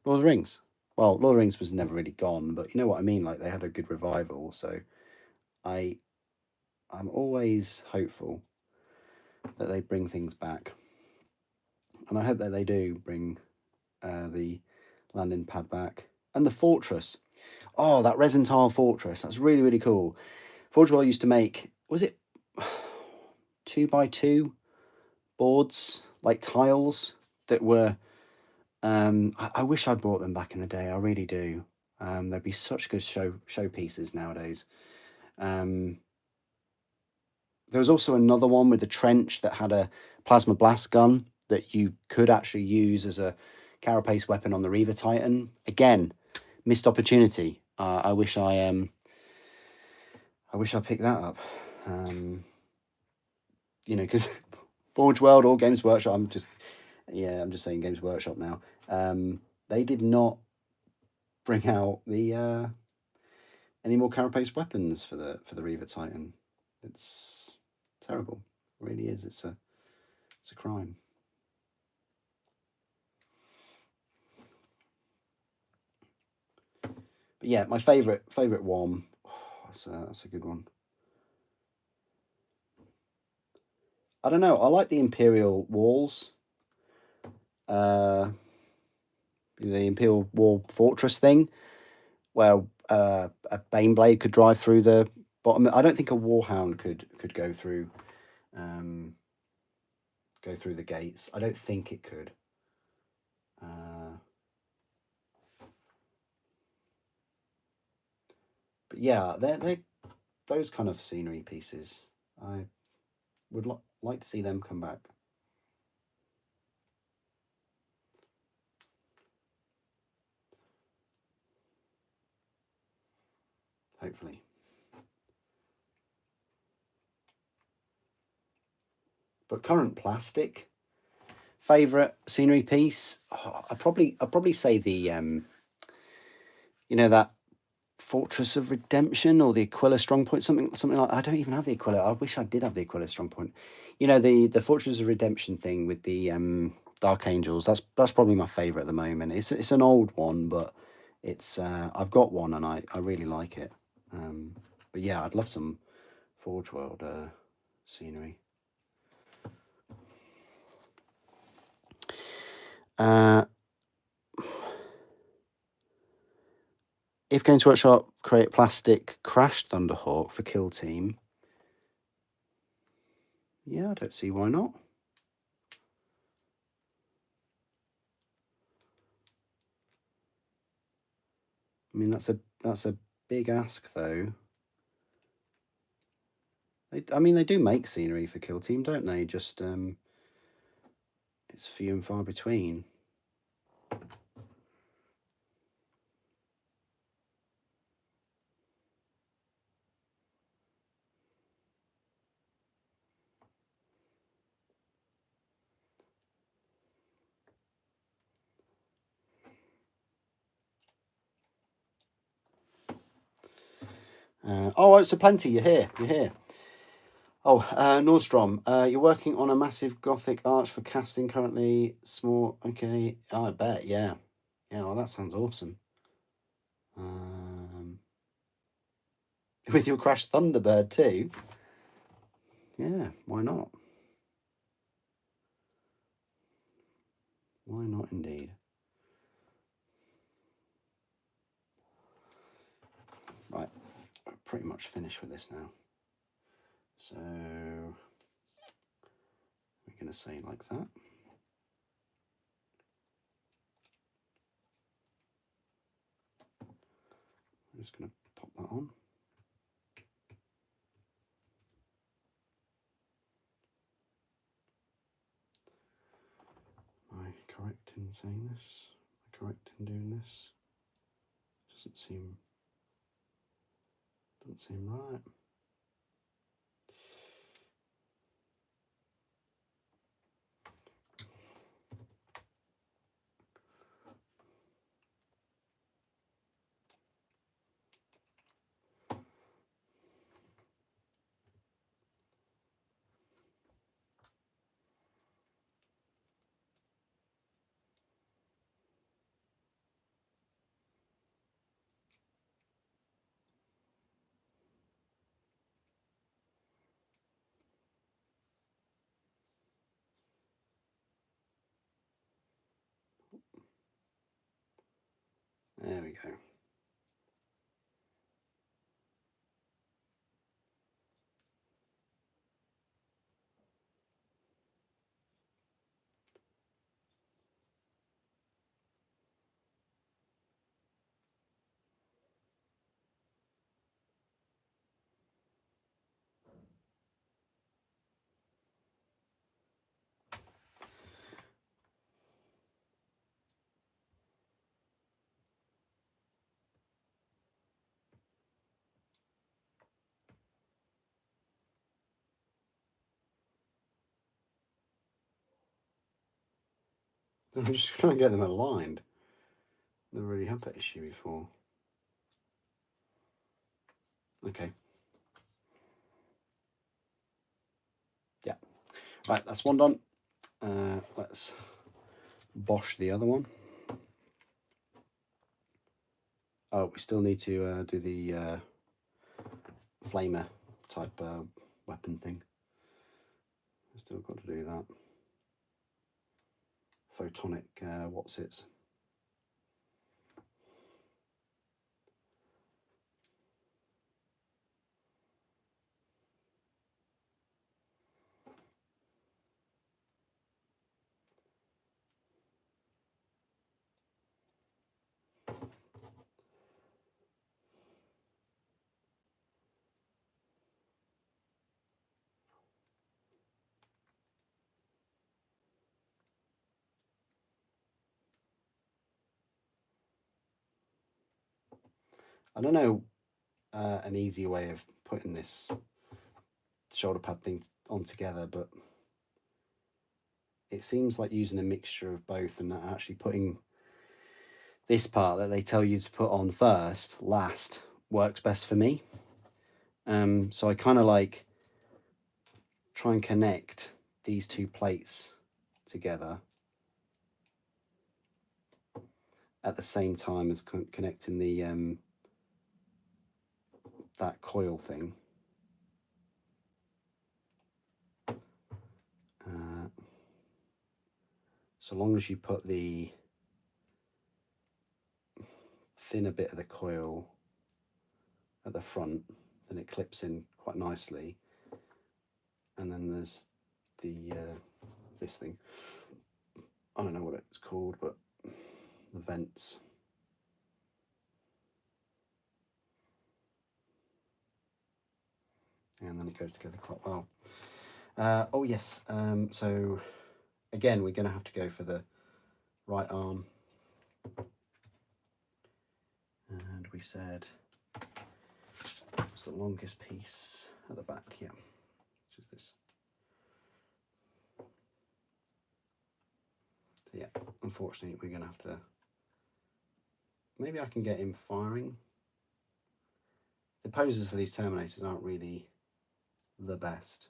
of the Rings. Well, Lord of the Rings was never really gone, but you know what I mean? Like, they had a good revival, so I'm always hopeful that they bring things back. And I hope that they do bring the landing pad back. And the fortress. Oh, that resin tile fortress. That's really, really cool. Forge World used to make, was it 2x2 boards, like tiles that were, I wish I'd bought them back in the day. I really do. They'd be such good showpieces nowadays. There was also another one with a trench that had a plasma blast gun that you could actually use as a carapace weapon on the Reaver Titan. Again, missed opportunity. I wish I picked that up. You know, because Forge World or Games Workshop, I'm just saying Games Workshop now. They did not bring out the any more carapace weapons for the Reaver Titan. It's terrible. It really is. It's a crime. But yeah, my favorite one. Oh, that's a good one. I don't know. I like the Imperial walls. The Imperial Wall Fortress thing, where a Baneblade could drive through the bottom. I don't think a Warhound could go through the gates. I don't think it could. But yeah, they're those kind of scenery pieces. I would like to see them come back. Hopefully. But current plastic favorite scenery piece, I'd probably say the you know, that Fortress of Redemption or the Aquila Strongpoint, something like. I don't even have the Aquila. I wish I did have the Aquila Strongpoint. You know, the Fortress of Redemption thing with the Dark Angels. That's probably my favorite at the moment. It's an old one, but it's I've got one and I really like it. But yeah, I'd love some Forge World scenery. If Games Workshop create plastic Crash Thunderhawk for Kill Team, yeah, I don't see why not. I mean, that's a big ask, though. I mean, they do make scenery for Kill Team, don't they? Just it's few and far between. Oh, it's a plenty. You're here. You're here. Oh, Nordstrom, you're working on a massive Gothic arch for casting currently. Small, okay. Oh, I bet, yeah. Yeah, well, that sounds awesome. With your Crash Thunderbird too. Yeah, why not? Why not indeed? Right, I'm pretty much finished with this now. So we're going to say like that. I'm just going to pop that on. Am I correct in saying this? Am I correct in doing this? Doesn't seem right. There we go. I'm just trying to get them aligned. Never really had that issue before. Okay. Yeah. Right, that's one done. Let's bosh the other one. Oh, we still need to do the flamer type weapon thing. Still got to do that. Photonic what's its. I don't know an easy way of putting this shoulder pad thing on together, but it seems like using a mixture of both and actually putting this part that they tell you to put on first, last, works best for me. So I kind of like try and connect these two plates together at the same time as connecting the that coil thing. So long as you put the thinner bit of the coil at the front, then it clips in quite nicely. And then there's the this thing. I don't know what it's called, but the vents. And then it goes together quite well. Oh yes, so again, we're going to have to go for the right arm. And we said it's the longest piece at the back, yeah, which is this. So yeah, unfortunately, we're going to have to, maybe I can get him firing. The poses for these Terminators aren't really the best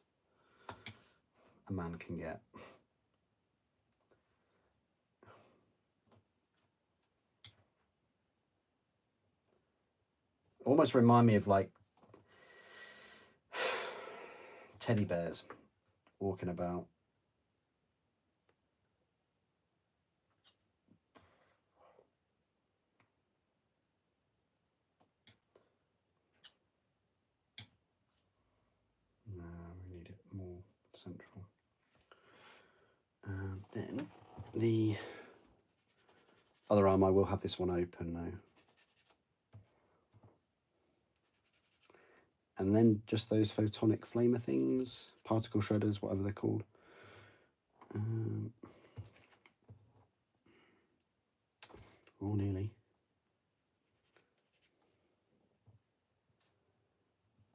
a man can get. Almost remind me of like teddy bears walking about. No, we need it more central. Then the other arm, I will have this one open now. And then just those photonic flamer things, particle shredders, whatever they're called. Oh, nearly.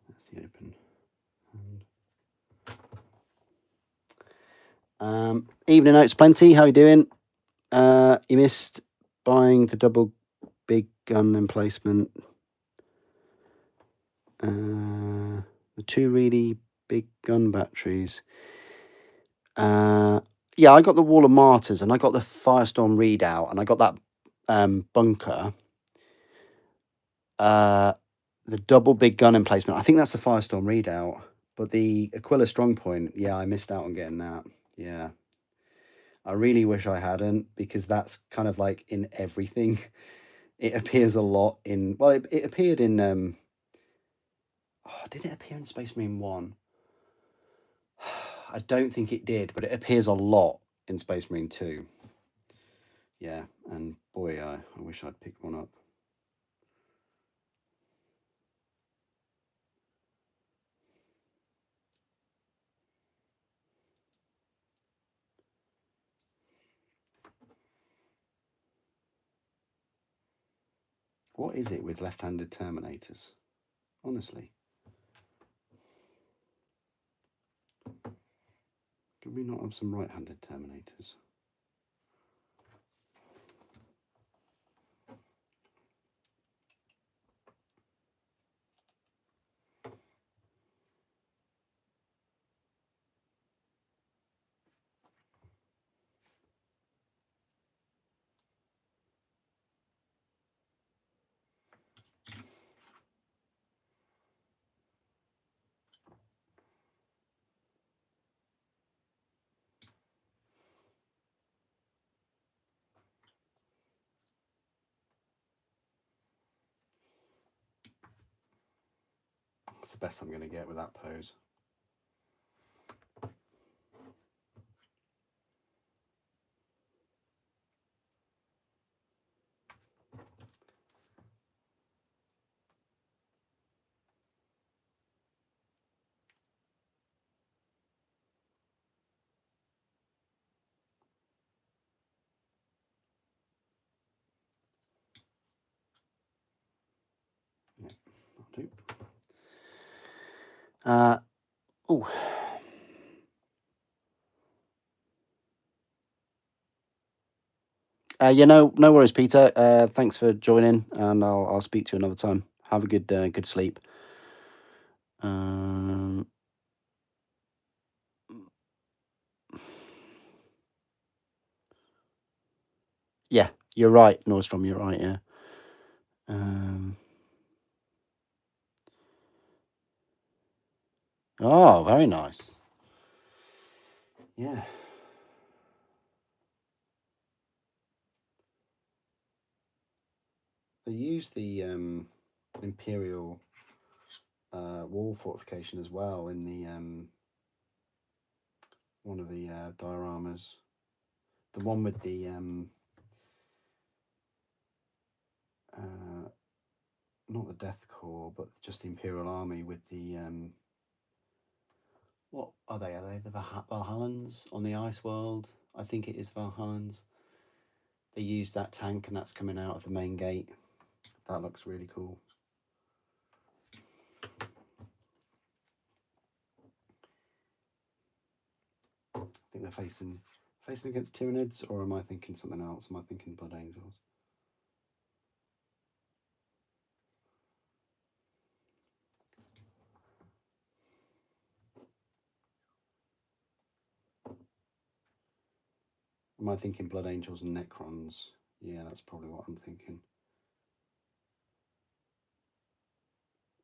That's the open hand. Evening Notes Plenty, how you doing? You missed buying the double big gun emplacement. The two really big gun batteries. Yeah, I got the Wall of Martyrs and I got the Firestorm Readout and I got that bunker. The double big gun emplacement, I think that's the Firestorm Readout, but the Aquila Strongpoint, yeah, I missed out on getting that. Yeah, I really wish I hadn't, because that's kind of like in everything. It appears a lot in, well, it appeared in, did it appear in Space Marine 1? I don't think it did, but it appears a lot in Space Marine 2. Yeah, and boy, I wish I'd picked one up. What is it with left-handed Terminators? Honestly. Could we not have some right-handed Terminators? That's the best I'm going to get with that pose. do. Oh. Yeah, no worries, Peter. Thanks for joining, and I'll speak to you another time. Have a good sleep. Yeah, you're right, Nordstrom. You're right. Yeah. Oh, very nice. Yeah. They use the Imperial wall fortification as well in the one of the dioramas. The one with the not the Death Corps, but just the Imperial Army with the what are they? Are they the Valhallans on the Ice World? I think it is Valhallans. They use that tank, and that's coming out of the main gate. That looks really cool. I think they're facing against Tyranids, or am I thinking something else? Am I thinking Blood Angels? Am I thinking Blood Angels and Necrons? Yeah, that's probably what I'm thinking.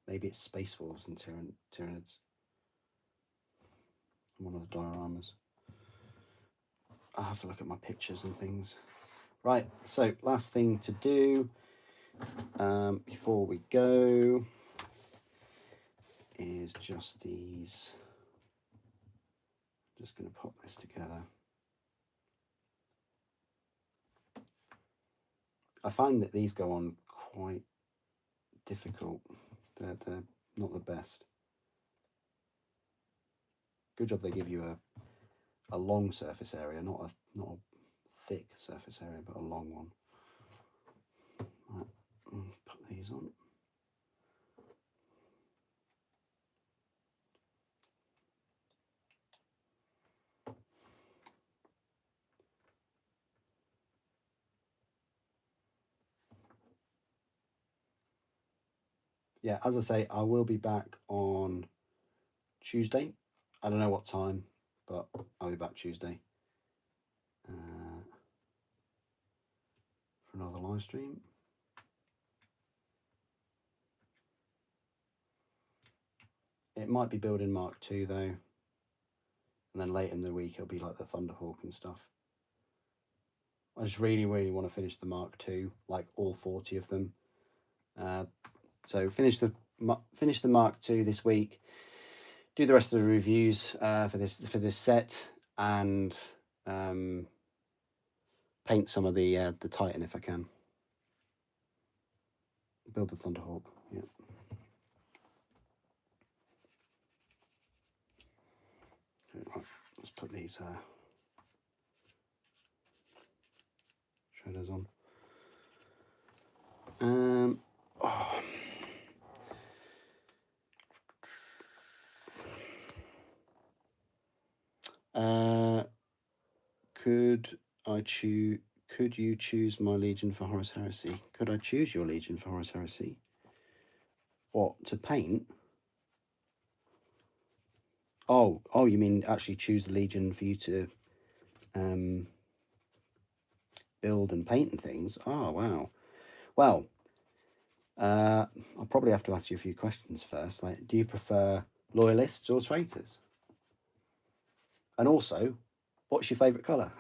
Maybe it's Space Wolves and Tyranids. One of the dioramas. I'll have to look at my pictures and things. Right, so last thing to do before we go is just these. Just going to pop this together. I find that these go on quite difficult. They're not the best. Good job they give you a long surface area, not a thick surface area, but a long one. Right, put these on. Yeah, as I say, I will be back on Tuesday. I don't know what time, but I'll be back Tuesday for another live stream. It might be building Mark II though, and then later in the week it'll be like the Thunderhawk and stuff. I just really want to finish the Mark II, like all 40 of them. So finish the Mark II this week. Do the rest of the reviews for this set, and paint some of the Titan if I can. Build the Thunderhawk. Yeah. Right, let's put these shaders on. Could you choose my Legion for Horus Heresy? Could I choose your Legion for Horus Heresy? What, to paint? Oh, you mean actually choose the Legion for you to build and paint and things? Oh, wow. Well, I'll probably have to ask you a few questions first. Like, do you prefer loyalists or traitors? And also, what's your favourite colour?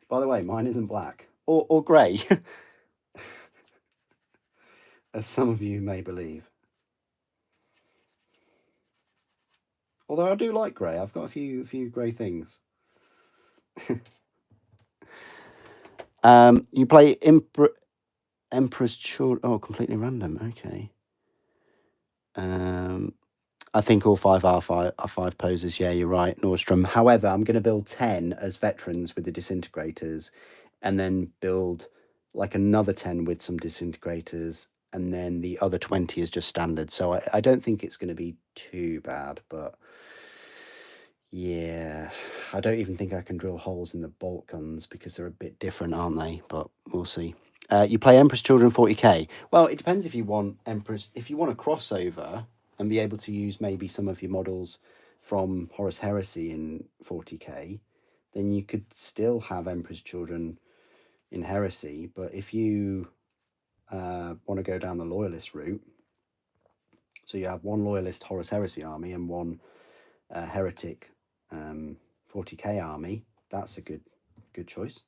By the way, mine isn't black or grey, as some of you may believe. Although I do like grey. I've got a few grey things. You play Emperor's Children. Oh, completely random. Okay. I think all 5 are 5 poses. Yeah, you're right, Nordstrom. However, I'm going to build 10 as veterans with the disintegrators, and then build like another 10 with some disintegrators, and then the other 20 is just standard. So I don't think it's going to be too bad, but yeah, I don't even think I can drill holes in the bolt guns because they're a bit different, aren't they? But we'll see. You play Emperor's Children 40k. Well, it depends if you want Emperor's. If you want a crossover and be able to use maybe some of your models from Horus Heresy in 40k, then you could still have Emperor's Children in Heresy. But if you want to go down the Loyalist route, so you have one Loyalist Horus Heresy army and one Heretic 40k army, that's a good choice.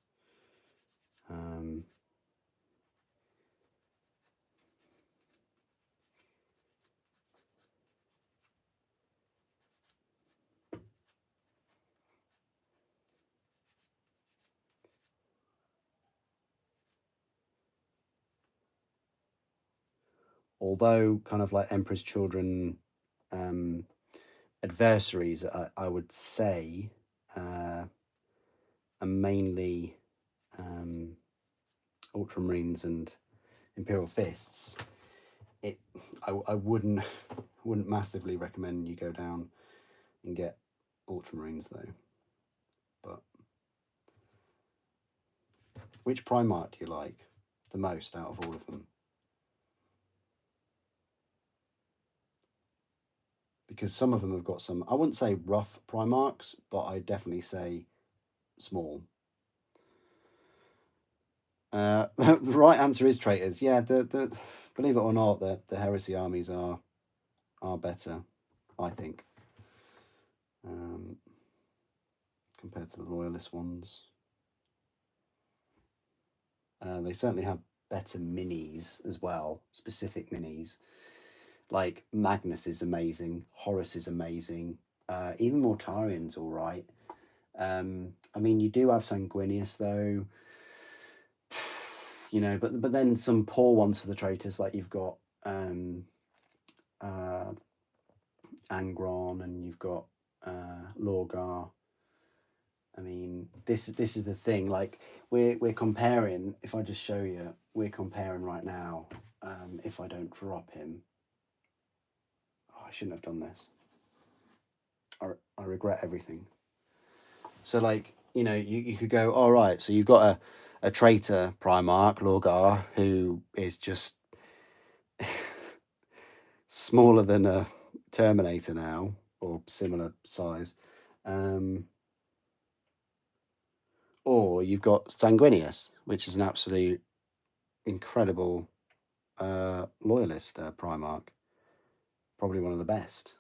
Although kind of like Emperor's Children adversaries, I would say are mainly Ultramarines and Imperial Fists. I wouldn't massively recommend you go down and get Ultramarines though. But which Primarch do you like the most out of all of them? Because some of them have got some, I wouldn't say rough Primarchs, but I definitely say small. The right answer is traitors. Yeah, the believe it or not, the heresy armies are better, I think, compared to the loyalist ones. They certainly have better minis as well, specific minis. Like Magnus is amazing, Horus is amazing, even Mortarian's all right. I mean, you do have Sanguinius though, you know, but then some poor ones for the traitors, like you've got Angron and you've got Lorgar. I mean, this is the thing. Like we're comparing. If I just show you, we're comparing right now. If I don't drop him, oh, I shouldn't have done this. I regret everything. So like, you know, you could go, all right. So you've got a traitor Primarch Lorgar who is just smaller than a Terminator now, or similar size. Or you've got Sanguinius, which is an absolute incredible loyalist Primarch. Probably one of the best.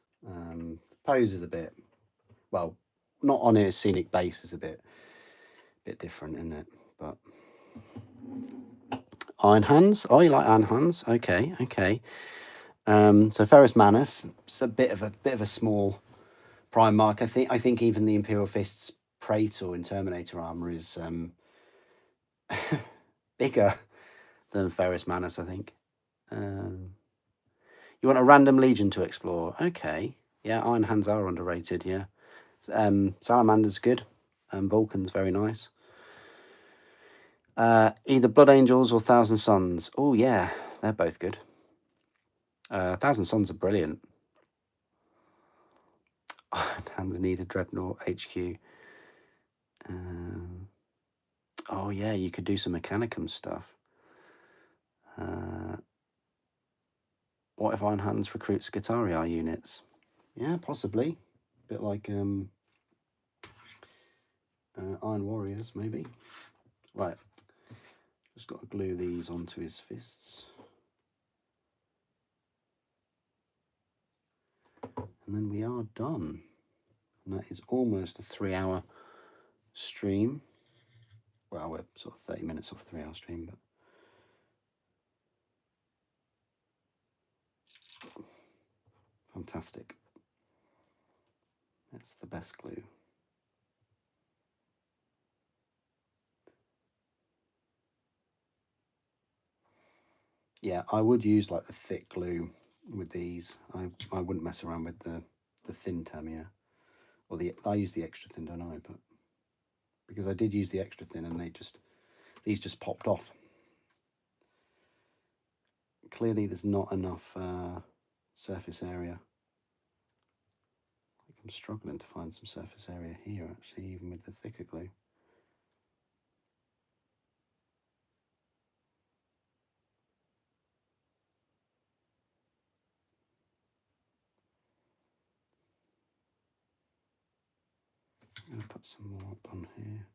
Pose is a bit, well, not on a scenic base is a bit different, isn't it? But Iron Hands. Oh, you like Iron Hands? Okay, okay. So Ferrus Manus. It's a bit of a small Primarch. I think even the Imperial Fist's Praetor in Terminator armor is bigger than Ferrus Manus, I think. You want a random legion to explore? Okay. Yeah, Iron Hands are underrated, yeah. Salamander's good. Vulcan's very nice. Either Blood Angels or Thousand Suns. Oh, yeah, they're both good. Thousand Suns are brilliant. Iron Hands need a Dreadnought HQ. Oh, yeah, you could do some Mechanicum stuff. What if Iron Hands recruits Guitariar units? Yeah, possibly. A bit like Iron Warriors, maybe. Right. Just got to glue these onto his fists. And then we are done. And that is almost a 3-hour stream. Well, we're sort of 30 minutes off a 3-hour stream, but fantastic. That's the best glue. Yeah, I would use like the thick glue with these. I wouldn't mess around with the thin Tamiya. Or I use the extra thin, don't I? But because I did use the extra thin and these just popped off. clearly there's not enough surface area. I'm struggling to find some surface area here, actually, even with the thicker glue. I'm going to put some more up on here.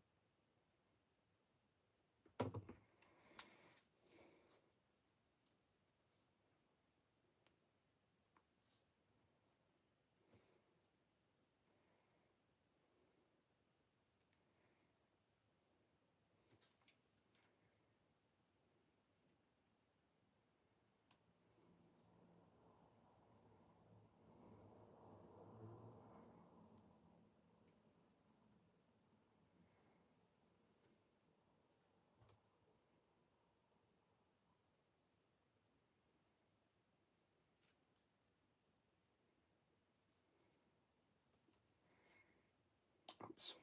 Oops,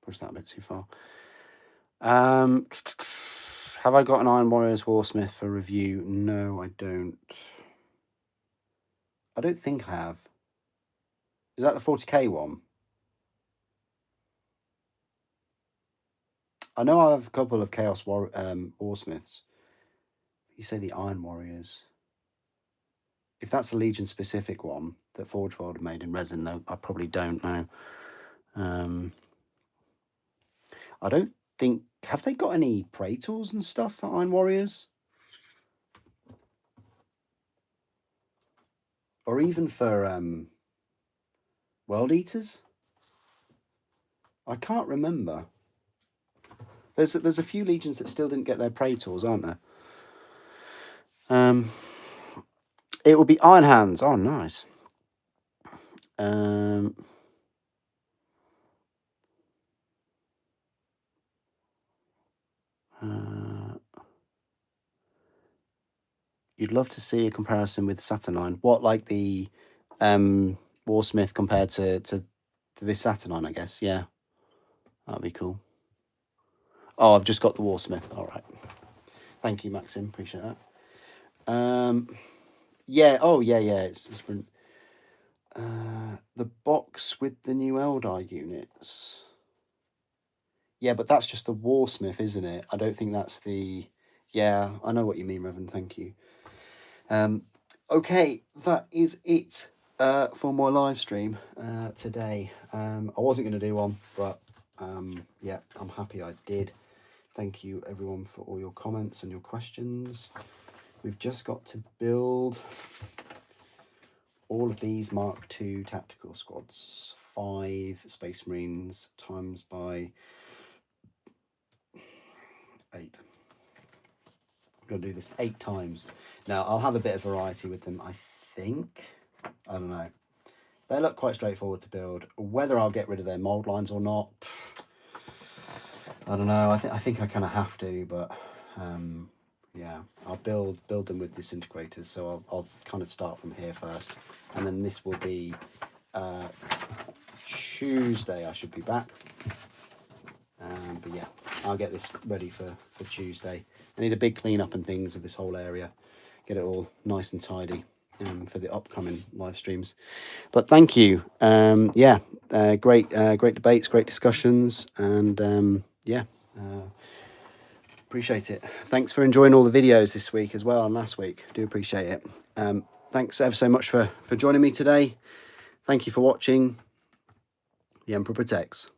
pushed that a bit too far. Have I got an Iron Warriors Warsmith for review? No, I don't. I don't think I have. Is that the 40k one? I know I have a couple of Chaos Warsmiths. You say the Iron Warriors. If that's a Legion specific one that Forge World made in resin, though, I probably don't know. I don't think... Have they got any Praetors and stuff for Iron Warriors? Or even for World Eaters? I can't remember. There's a few Legions that still didn't get their Praetors, aren't there? It will be Iron Hands. Oh, nice. You'd love to see a comparison with Saturnine. What, like the Warsmith compared to this Saturnine, I guess. Yeah, that'd be cool. Oh, I've just got the Warsmith. All right. Thank you, Maxim. Appreciate that. Yeah. Oh, yeah. It's been the box with the new Eldar units. Yeah, but that's just the Warsmith, isn't it? I don't think that's the... Yeah, I know what you mean, Reverend. Thank you. Okay, that is it for my live stream today. I wasn't going to do one, but yeah, I'm happy I did. Thank you, everyone, for all your comments and your questions. We've just got to build all of these Mark II tactical squads. 5 Space Marines times by 8. I'm going to do this 8 times. Now, I'll have a bit of variety with them, I think. I don't know. They look quite straightforward to build. Whether I'll get rid of their mold lines or not, I don't know. I think I kind of have to, but yeah, I'll build them with disintegrators. So I'll kind of start from here first, and then this will be Tuesday. I should be back. But yeah, I'll get this ready for Tuesday. I need a big clean up and things of this whole area, get it all nice and tidy for the upcoming live streams. But thank you. Yeah, great debates, great discussions, and yeah, appreciate it. Thanks for enjoying all the videos this week as well and last week. Do appreciate it. Thanks ever so much for joining me today. Thank you for watching. The Emperor protects.